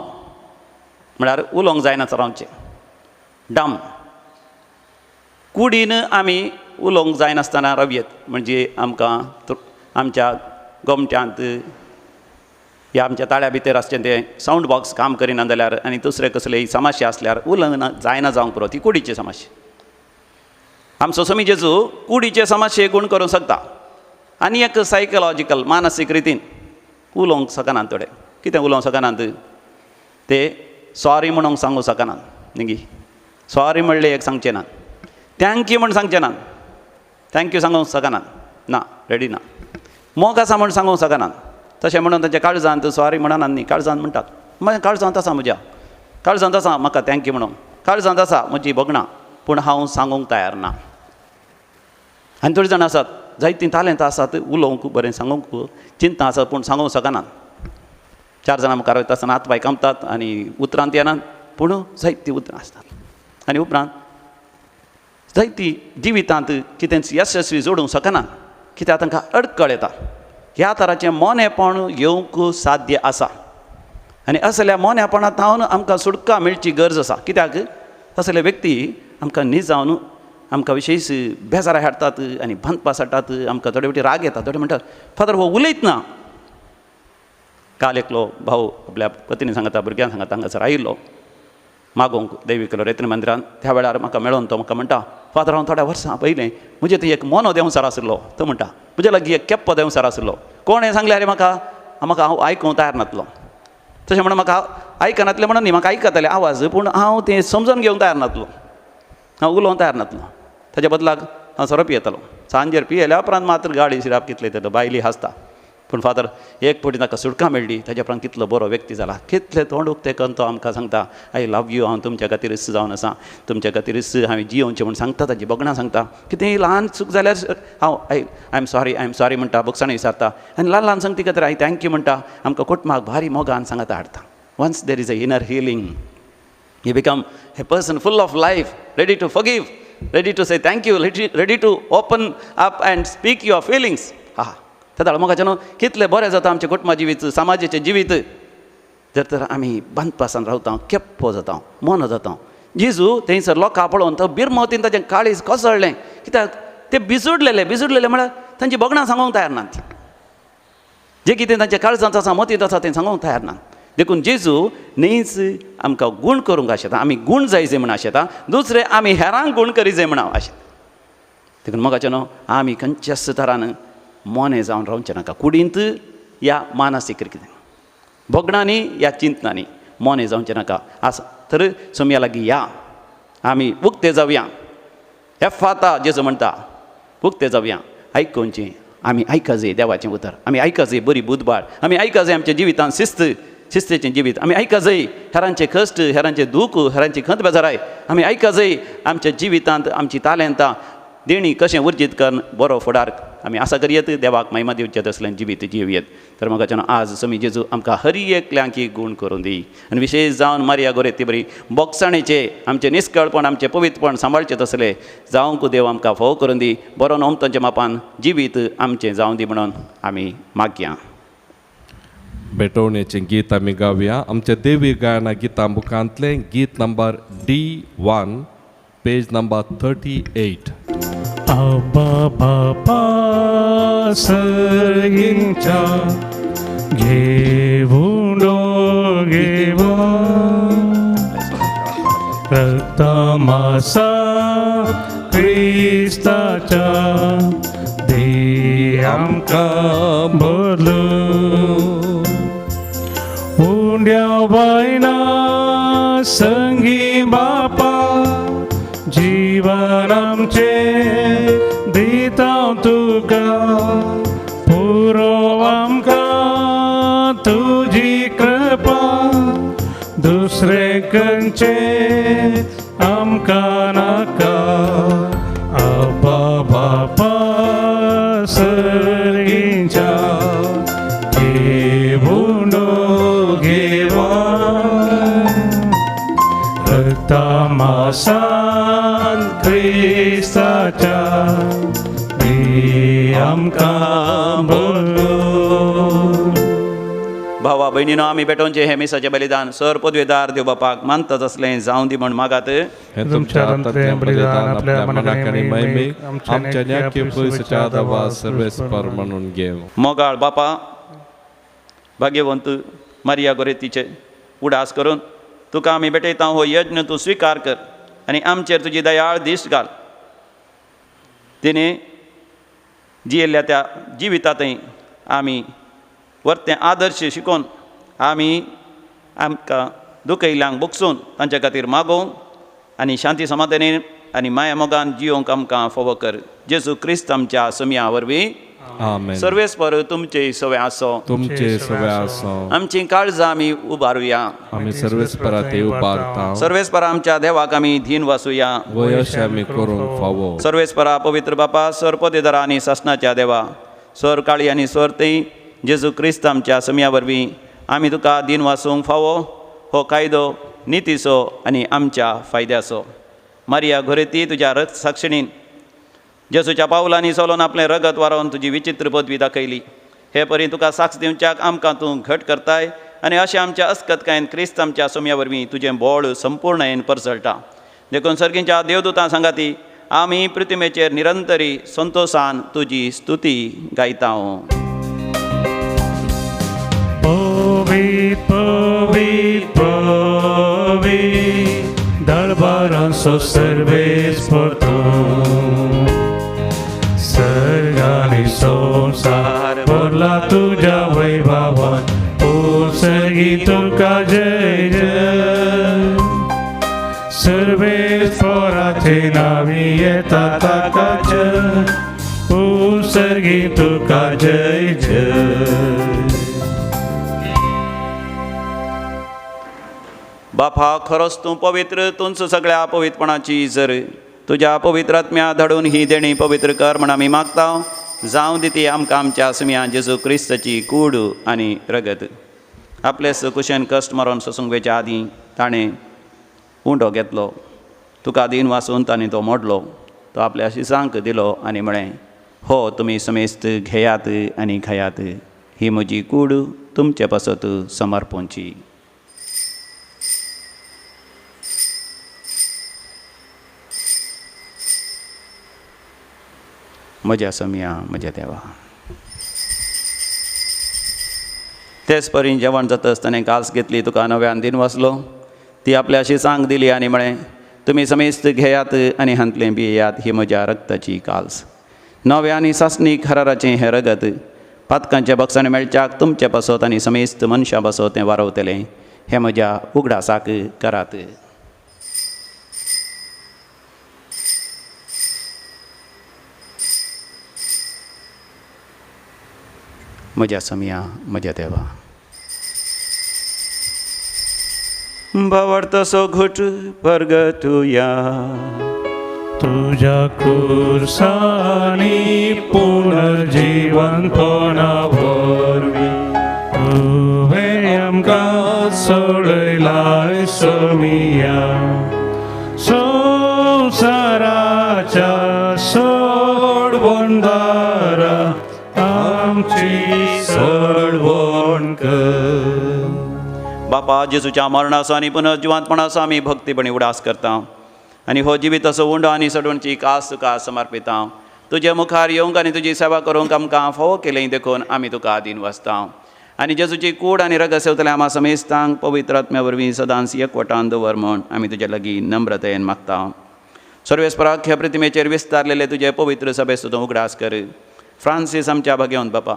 म्हळ्यार उलोवंक जायना रावचें. डम कुडीन आमी उलोवंक जायनासतना रावयेत. म्हणजे आमकां आमच्या गोमट्यांत या आमच्या ताळ्या भितर आसचें तें सावंड बॉक्स काम करिना जाल्यार आनी दुसरे कसलेय समस्या आसल्यार उलोवंक जायना जावंक पुरो. ती कुडीची समस्या. आमचो समी जेजू कुडीचे समस्ये गूण करूंक शकता. आनी एक सायकलॉजिकल मानसीक रितीन उलोवंक शकनात थोडे. कितें उलोवंक शकनात ते सॉरी म्हणूंक सांगूं शकनात न्ही. सॉरी म्हणलें एक सांगचें ना. थँक्यू म्हण सांगचें ना. थँक्यू सांगूंक शकनात. ना रेडी ना. मोग आसा म्हण सांगूंक शकनात. तशें म्हणून ताच्या काळजांत सॉरी म्हणनात न्ही. काळजांत म्हणटात. म्हज्या काळजांत आसा, म्हज्या काळजांत आसा म्हाका थँक्यू म्हणूंक. काळजांत आसा म्हजी भोगणां पूण हांव सांगूंक तयार ना. आनी थोडीं जाणां आसात जायतीं तालेंत आसात उलोवंक बरें सांगूंक चिंता आसात पूण सांगूंक शकनात. 4 जाणां मुखार वयता आसतना हात पांय कांपतात आनी उतरांत येनात पूण जायतीं उतरां आसतात. आनी उपरांत जायतीं जिवितांत कितें यशस्वी जोडूंक शकनात कित्याक तांकां अडकळ येता. ह्या तराचें मोनेपण येवंक साध्य आसा. आनी असल्या मोन्यापणांत आमकां सुटका मेळची गरज आसा. कित्याक असले व्यक्ती आमकां न्ही जावन आमकां विशेश बेजारा हाडटात आनी भांतपास हाडटात. आमकां थोडे फावटी राग येता. थोडे म्हणटात फादर हो उलयत ना. काल एकलो भाऊ आपल्या पत्नी सांगता भुरग्यांक सांगता हांगासर आयिल्लो मागोवंक दैवीक रेत्न मंदिरांत. त्या वेळार म्हाका मेळोन तो म्हाका म्हणटा, फादर हांव थोड्या वर्सां पयलें म्हजे थंय एक मोनो देंवसार आशिल्लो. तो म्हणटा म्हजे लागीं एक केप्पो देंवसार आशिल्लो. कोणें सांगलें अरे म्हाका हांव आयकूंक तयार नासलो. तशें म्हणून म्हाका आयकनातलें म्हणून न्ही, म्हाका आयकताले आवाज पूण हांव तें समजून घेवंक तयार नासलो. हांव उलोवंक तयार नासलो. ताच्या बदलाक हांव सोरो पियेतालो. सांजेर पियेल्या उपरांत मात्र गाडी शिराप कितले तेदो बायली हांसता. पूण फादर एक फावटी ताका सुटका मेळ्ळी. ताच्या उपरांत कितलो बरो व्यक्ती जाला. कितले तोंड उक्ते करून तो आमकां सांगता आय लव यू. हांव तुमच्या खातीरच जावन आसा. तुमच्या खातीरच हांवें जियोवचें म्हूण सांगता. ताची भोगणां सांगता. कितेंय ल्हान चूक जाल्यार हांव आय एम सॉरी म्हणटा. भोगसाणी विचारता आनी ल्हान ल्हान सांगता खातीर हांव थँक्यू म्हणटा. आमकां कुटुंबाक भारी मोगान सांगता हाडटा. Once there is a inner healing you become a person full of life, ready to forgive, ready to say thank you, ready to open up and speak your feelings. हा त्या मोगाच्यान कितले बरें जाता आमचें कुटुंबा जिवीत, समाजाचें जिवीत. जर तर आमी बंद पासान रावता केप्पो जाता मोनो जाता जेजू थंयसर लोकां पळोवन तो बिरमोतीन ताचें काळीज कोसळ्ळें कित्याक ते बिजुडलेले म्हळ्यार तांची बोगणां सांगूंक तयार नात जें कितें तांच्या काळजांत आसा मोतींत आसा तें सांगूंक तयार नात देखून जेजू न्हीच आमकां गूण करूंक आशेता आमी गूण जायचे म्हण आशेता दुसरे आमी हेरांक गूण करी जाय म्हण आशेता देखून मोगाचें न्हू आमी खंयच्याच तरान मोने जावन रावचें नाका कुडींत या मानसीक कितें बोगणांनी या चिंतनांनी मोने जावचें नाका आसा तर सोम्या लागीं या आमी उक्ते जावया एफाता जेजू म्हणटा उक्ते जावया आयकुचें आमी आयका जाय देवाचें उतर आमी आयका जाय बरी बुधबाळ आमी आयका जाय आमच्या जिवितांत शिस्तेचें जिवीत आमी आयका जाय हेरांचे कश्ट हेरांचे दूख हेरांची खंत बेजाराय आमी आयका जाय आमच्या जिवितांत आमची तालेंतां देणी कशें उर्जीत करून बरो फुडार आमी आसा करयेत देवाक महिमा दिवचें तसलें जिवीत जिवयेत तर म्हाका आज समी जेजू आमकां हर एकल्यांक गूण करून दी आनी विशेश जावन मारिया गोरेती बरी बोगसाणेचे आमचें निश्कळपण आमचें पवित्रपण सांबाळचें तसलें जावंक देव आमकां फोव करून दी बरो नोमतांच्या मापान जिवीत आमचें जावं दी म्हणून आमी मागया बेटवण्याचें गीत आमी गावया आमच्या देवी गायना गितां बुकांतलें गीत number D1 page number 38 Abba Baba सर्गींच्या घेऊन घेवा रक्तमासा क्रिस्ताच्या दे आमकां बदलू उंड्या बायना संगी बापा जीवन आमचे दिता तुका पुरो आमकां तुजी कृपा दुसरे खंयचे आमकां नाका आबा बापा सर्गींच्या घेऊन घेवा रक्तमासान क्रिस्ताच्या दे आमकां बदलू भावा भयणीनो आमी बेटोवचें हे मिसाचें बलिदान सर पदवेदार देव बापाक मानता तसलें जावं दी म्हण मागात हे तुमच्या अंतर्गत बलिदान आपल्या मनाक आनी महिमेक आमच्या न्याक्य पयसच्या आदावा सर्वेस्पर म्हणून घेव मोगाळ बापा भाग्यवंत मारिया गोरेतीचे उडास करून तुका आमी भेटयता हो यज्ञ तूं स्विकार कर आनी आमचेर तुजी दयाळ दिश्ट घाल तिणें जियेल्ल्या त्या जिवितांतय आमी वर्तें आदर्श शिकोवन आमी आमकां दुखयल्यांक बोगसून तांचे खातीर मागोवंक आनी शांती समाधानान आनी माया मोगान जियोंक आमकां फोव कर जेजू क्रिस्त आमच्या समिया वरवीं आमेन सर्वेस्पर तुमचे सवे आसो तुमचे सगळे आसो आमची काळजां आमी उबारुया आमी सर्वेस्परा ते उबारता सर्वेस्परा आमच्या देवाक आमी धीन वासुया वयश आमी करूंक फावो सर्वेस्परा पवित्र बापा सर पदेदारा आनी सासणाच्या देवा सर काळी आनी सर तें जेजू क्रिस्त आमच्या समिया वरवीं आमी तुका दिन वासूंक फावो हो कायदो नितीचो आनी आमच्या फायद्याचो मारिया घोरेती तुज्या रक्त साक्षिणीन जेजूच्या पावलांनी चलोवन आपलें रगत वारोवन तुजी विचित्र पदवी दाखयली हे परी तुका साक्ष दिवच्याक आमकां तूं घट करताय आनी अशें आमच्या अस्कतकायेन क्रिस्त आमच्या समिया वरवीं तुजें बोळ संपूर्णयेन परसळटा देखून सर्गींच्या देवदूतां सांगाती आमी पृथ्वीचेर निरंतरी संतोशान तुजी स्तुती गायता पवित्र पवित्र पवित्र दरबारांचो सर्वेस्पर तूं सर्गांनी संसार भरला तुज्या वैभवान ओ सर्गी तुका जय जय सर्वेस्पराचे नावी येता ताका जय ओ सर्गी तुका जय जय बापा खरोच तूं पवित्र तूंच सगळ्या पवित्रपणाची जर तुज्या पवित्र आत्म्या धाडून ही देणी पवित्र कर म्हण आमी मागता जावं दी ती आमकां आमच्या समिया जेजू क्रिस्ताची कूड आनी रगत आपलेस कुशेन कश्ट मारून ससूंगवेच्या आदीं ताणें उंडो घेतलो तुका दिन वाचून ताणें तो मोडलो तो आपल्या शिसांक दिलो आनी म्हळें हो तुमी समेस्त घेयात आनी खायात ही म्हजी कूड तुमचे पासत समर्पणची म्हज्या समिया म्हज्या देवा. तेच परीन जेवण जाता आसतना काल्स घेतली तुका नव्यान दिन वसलो. ती आपल्याशी सांग दिली आनी म्हळें तुमी समेस्त घेयात आनी हांतलें पियेयात ही म्हज्या रक्ताची काल्स. नव्या आनी सासणीक हराराचें हें रगत पातकांच्या बक्षान मेळच्याक तुमचे बसत आनी समेस्त मनशां बसत तें वारवतलें हें म्हज्या उगडासाक करात. म्हज्या समिया म्हज्या देवा. भावार्थसो घुट परगतुया तुझ्या कुर्सानी पुनर्जीवनपणा वरवीं तुवें आमकां सोडयलाय समिया. संवसाराच्या सोडवणदारा आमची सोडवण कर. बापा जेजूच्या मरणाचो आनी पुनर्जिवंतपणाचो आमी भक्तीपणी उडास करता आनी हो जिविताचो उंडो आनी सडवणची कास तुका समर्पिता. तुजे मुखार येवंक आनी तुजी सेवा करूंक आमकां फोव केलें देखून आमी तुका आदीन वसता. आनी जेजूची कूड आनी रगत सेवतले आम्हा समेस्तांक पवित्र आत्म्या वरवीं सदांच एकवटान दवर म्हूण आमी तुजे लागीं नम्रतेन मागता. सर्वेस्पराक ह्या प्रतिमेचेर विस्तारलेले तुजे पवित्र सभेचो तूं उगडास कर. फ्रांसीस आमच्या भगवंत बापा,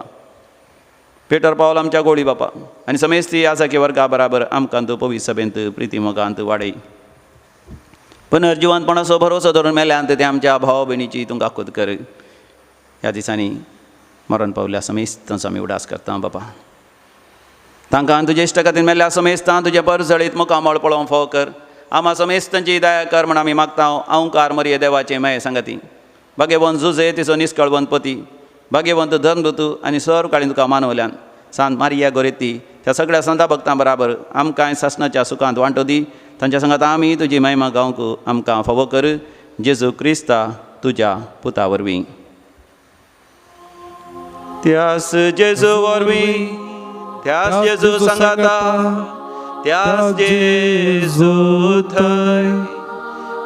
पेटर पावल आमच्या गोळी बापा आनी समेस्ती आसाकी वर्गा बराबर आमकां तूं पवित्र सभेंत प्रिती मोगांत वाडय. पुनर्जिवंतपणाचो भरोसो धरून मेल्यांत ते आमच्या भाव भयणीची तूं काकूत कर. ह्या दिसांनी मरण पावल्या समेस्तांचो आमी उडास करता बापा. तांकां तुजे इश्ट खातीर मेल्ल्या समेस्तां तुजे परजळीत मुखामळ पळोवंक फोव कर. आम्हा समेस्तांची दया कर म्हण आमी मागता. अवंकार मरिये देवाचे माये सांगाती, भाग्यवंत जुजे तिचो निश्कळवंत पती, भाग्यवंत धर्मदूत आनी सर्व काळी तुका मानवल्यान सांत मारिया गोरेती ह्या सगळ्या संता भक्तां बराबर आमकां सासणाच्या सुखांत वांटो दी. तांच्या सांगात आमी तुजी महिमा गावंक आमकां फावो कर. जेजू क्रिस्ता तुज्या पुता वरवीं. त्यास जेजू वरवीं, त्यास जेजू सांगाता, त्यास जेजू थंय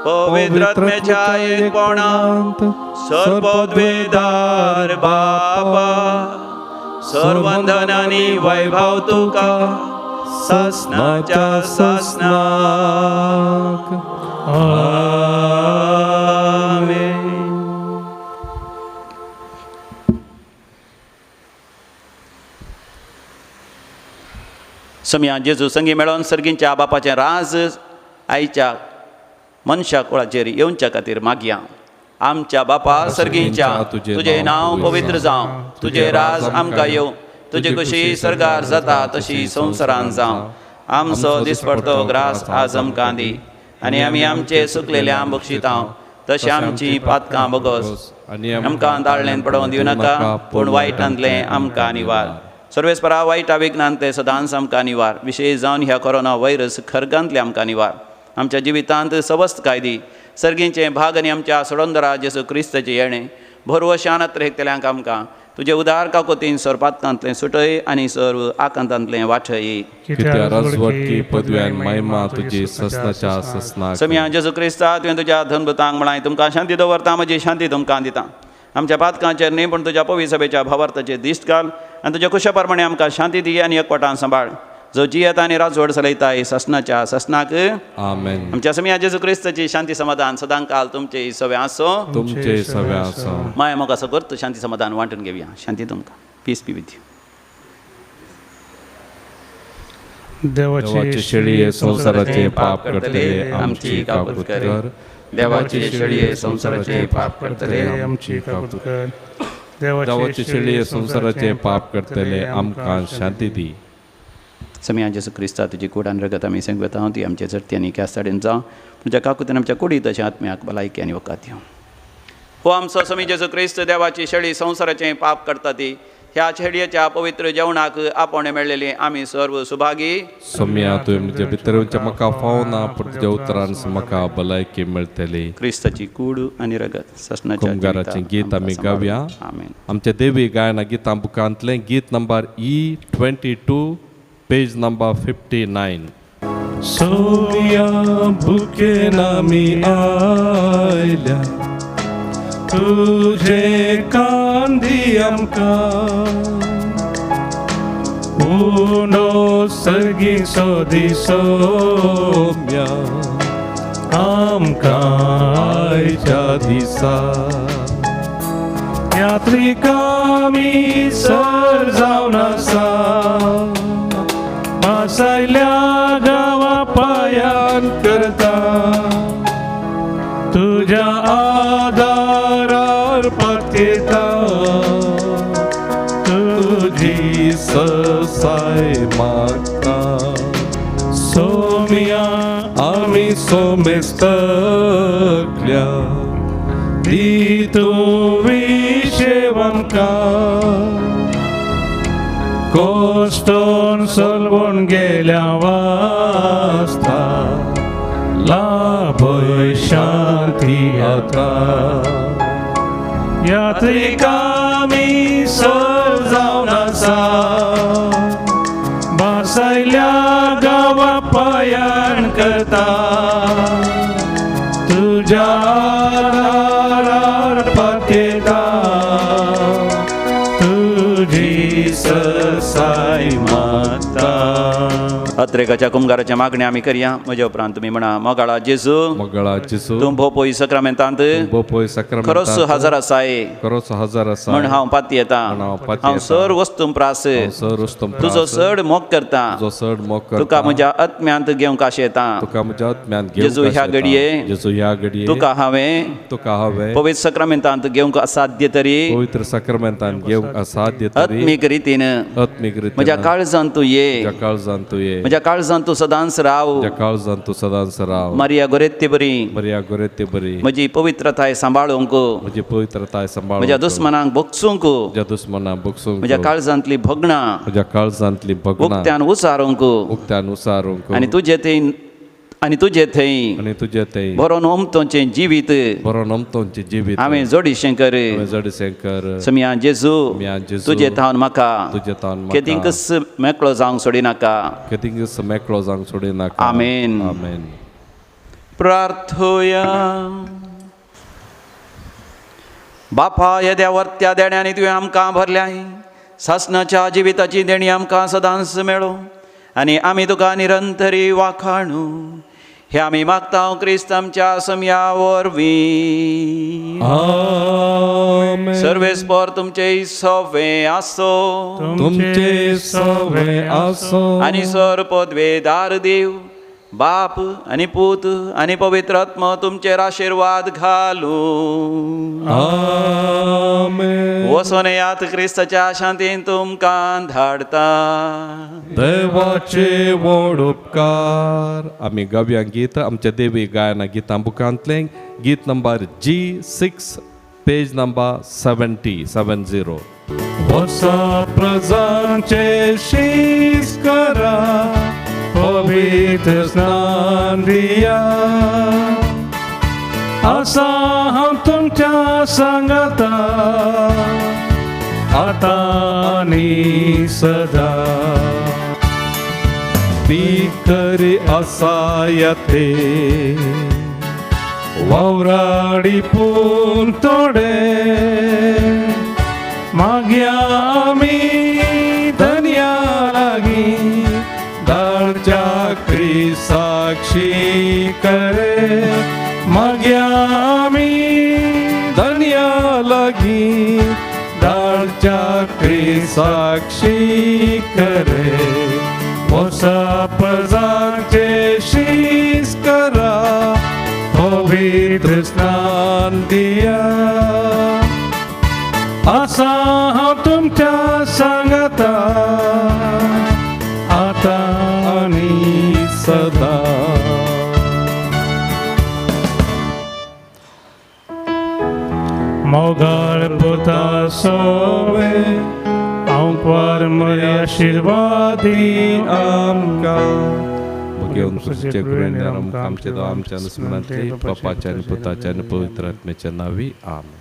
पवित्र आत्म्याच्या एकपणांत सर्वोद्वेदार बापा सर्वंधन आनी वैभव तुका सासणाच्या सासणाक. आमेन. समिया जेजू संगी मेळोन सर्गींच्या बापाचें राज आयच्या मनशा कुळाचेर येवच्या खातीर मागया. आमच्या बापा सर्गींच्या तुजें नांव पवित्र जावं, तुजें राज आमकां येवं, तुजी कशी सरकार जाता तशी संवसारांत जावं. आमचो दिसपडटो ग्रास आज आमकां दी आनी आमी आमचे चुकलेल्या बक्षितांव तशें आमची पातकां बगस. आमकां दाळ्ळेन पडोवन दिवं नाका पूण वायटांतलें आमकां निवार. सर्वेस्परा वायटा विघ्नांतले सदांच आमकां निवार. विशेश जावन ह्या कोरोना व्हायरस खरगांतले आमकां निवार. आमच्या जिवितांत सवस्त कायदी सर्गींचे भाग आनी आमच्या सोडोंदरा जेजू क्रिस्ताचे येणें भरवशान हेकतल्यांक आमकां तुजे उदार काकोतीन सर्पातकांतलें सुटय आनी सर्व आकांतांतलें वाठय. कित्या राजवटकी पदव्यान महिमा तुजी ससनाच्या ससनाक. समिया जेजू क्रिस्ता तुवें तुज्या धनभुतांक म्हळां तुमकां शांती दवरता, म्हजी शांती तुमकां दिता. आमच्या पातकांचेर न्ही पूण तुज्या पवित्र सभेच्या भावार्थाचेर दिश्ट घाल आनी तुज्या खुशा प्रमाणे आमकां शांती दी आनी एकवटान सांबाळ. जो जियेता आनी राजवड चलयता ससनाच्या ससनाक. आमेन. आमच्या समिया जेजू क्रिस्ताची शांती समाधान सदां काल तुमचे सवे आसो. तुमचे सवे आसो. माय मोग असो करतो शांती समाधान वांटून घेवया. शांती तुमकां. Peace be with you. देवाची शेळये संसाराचे पाप करतले आमची काकूत कर. देवाची शेळये संसाराचे पाप करतले आमची काकूत कर. देवाची शेळये संसाराचे पाप करतले आमकां शांती दी. समिया जेजू क्रिस्ता तुजी कुडान रगत आमी सांगता ती आमच्या जरती आनी कॅस्ताडेन जावं तुज्या काकुतीन आमच्या कुडी तशें आत्म्याक भलायकी आनी वकात येवं. हो आमचो समी जेजू क्रिस्त देवाची शेळी संसाराचें पाप करता ती ह्या शेळयेच्या पवित्र जेवणाक आपण मेळलेली आमी सर्व सुभागी. समिया तुवें म्हज्या भितर म्हाका फावना पूण तुज्या उतरान म्हाका भलायकी मेळटली. क्रिस्ताची कूड आनी रगत ससनाच्या कुमगाराचें गीत आमी गावया. आमेन. आमच्या देवी गायना गितां बुकांतलें गीत नंबर E22 पेज नंबर 59. सोमिया भुकेन आमी आयल्या तुझे कांदी आमकां उनो सर्गी सोदी सोम्या आमकां आयच्या दिसा यात्रिकामी सर जावन आसा बसयल्या गांवा पायान करता तुझ्या आदारार पातयेता तुझी ससाय मागता सोम्या आमी सोमेस्तकल्या दी तुवी आमकां कोस्टोन सलवून गेल्या वास्ता लाभय शांती आता यात्रिकामी सर जावन आसा बसयल्या गांवा पायान करता तुझ्या आदारार पातयेता तुझी ससाय मागता अत्रेकाच्या कुंभाराच्या मागणी आमी करया. म्हज्या उपरांत तुमी म्हणा मोगाळा जेजू मोगाळा जेजू तूं भोवपोई सक्रामेंतांत बोपोय सक्रामेंतांत खरोच हजार आसाय खरोच हजार आसा म्हण हांव पाती येता. हांव सर वस्तूंक प्रास सर वस्तूं तुजो चड मोग करता. जो चड मोग करता तुका म्हज्या आत्म्यांत घेवंक आशें येता. तुका म्हज्या आत्म्यांत घेवंक जेजू ह्या घडये जेजू ह्या घडये तुका हांवें हांवें पवित्र सक्रामेंतांत घेवंक असाध्य तरी पवित्र सक्रामेंतांत घेवंक असाध्य तरी आत्मीक रितीन आत्मीक रितीन म्हज्या काळजांत तूं ये. म्हज्या काळजांत तूं ये म्हज्या काळजांत तूं सदांच राव. म्हज्या काळजांत तूं सदांच राव मारिया गोरेत्ती बरी बऱ्या गोरेते बरी म्हजी पवित्रताय सांबाळूंक म्हजी पवित्रताय सांबाळ म्हज्या दुस्मनांक बोगसूंक म्हज्या दुस्मनां बोगसूंक म्हज्या काळजांतली भगणां म्हज्या काळजांतली भगणां उक्त्यान उसारूंक उक्त्यान उसारूंक आनी तुजे थंय आनी तुजे थंय बरो नोमतोचें जिवीत बरो नमतोंचें जिवीत हांवें जोडिशें कर. हांवें जडशें कर समिया जेजू जेजू तुजे थावन म्हाका तुजे तान केदींकच मेकळो जावंक सोडिनाका. केदींकच मेकळो जावंक सोडिनाका. आमेन. आमेन. प्रार्थोया. बापा ह्या देवर्त्या देण्यांनी तुवें आमकां भरल्याय सासणाच्या जिविताची देणी आमकां सदांच मेळो आनी आमी तुका निरंतरी वाखाणू. हे आमी मागता क्रिस्त आमच्या समया वरवीं. आमेन. सर्वेस्पर तुमचे सवे आसो तुमचे सवे आसो आनी सर पदवेदार देव बाप आनी पूत आनी पवित्र आत्मा तुमचेर आशिर्वाद घालू. आमेन. वसोन यात क्रिस्ताच्या शांतीन तुमकां धाडता. देवाचे व्हड उपकार. आमी गव्या गीत आमच्या देवी गायना गितां बुकांतलें गीत नंबर G6 पेज नंबर 70. वसा प्रजांचे शीस करा पवित्र स्नान दिया असा हांव तुमच्या सांगता आता आनी सदा. पीकरी आसा येते वावराडी पूण तोडे मागया आमी धन्या लागीं धाडच्या साक्षी करे. मागया आमी धन्या लागीं धाडच्या साक्षी करे. वसा प्रजांचे शीस करा पवित्र स्नान दिया असा हांव तुमच्या सांगता आता आनी सदा. मोगाळ पुता सोवे आंकवार मरे आशीर्वादी आमकां घेवन खुशीचे करून आमच्या नुस्मनांतली बापाच्या आनी पुताच्या आनी पवित्र आत्म्याच्या नांवी आमेन.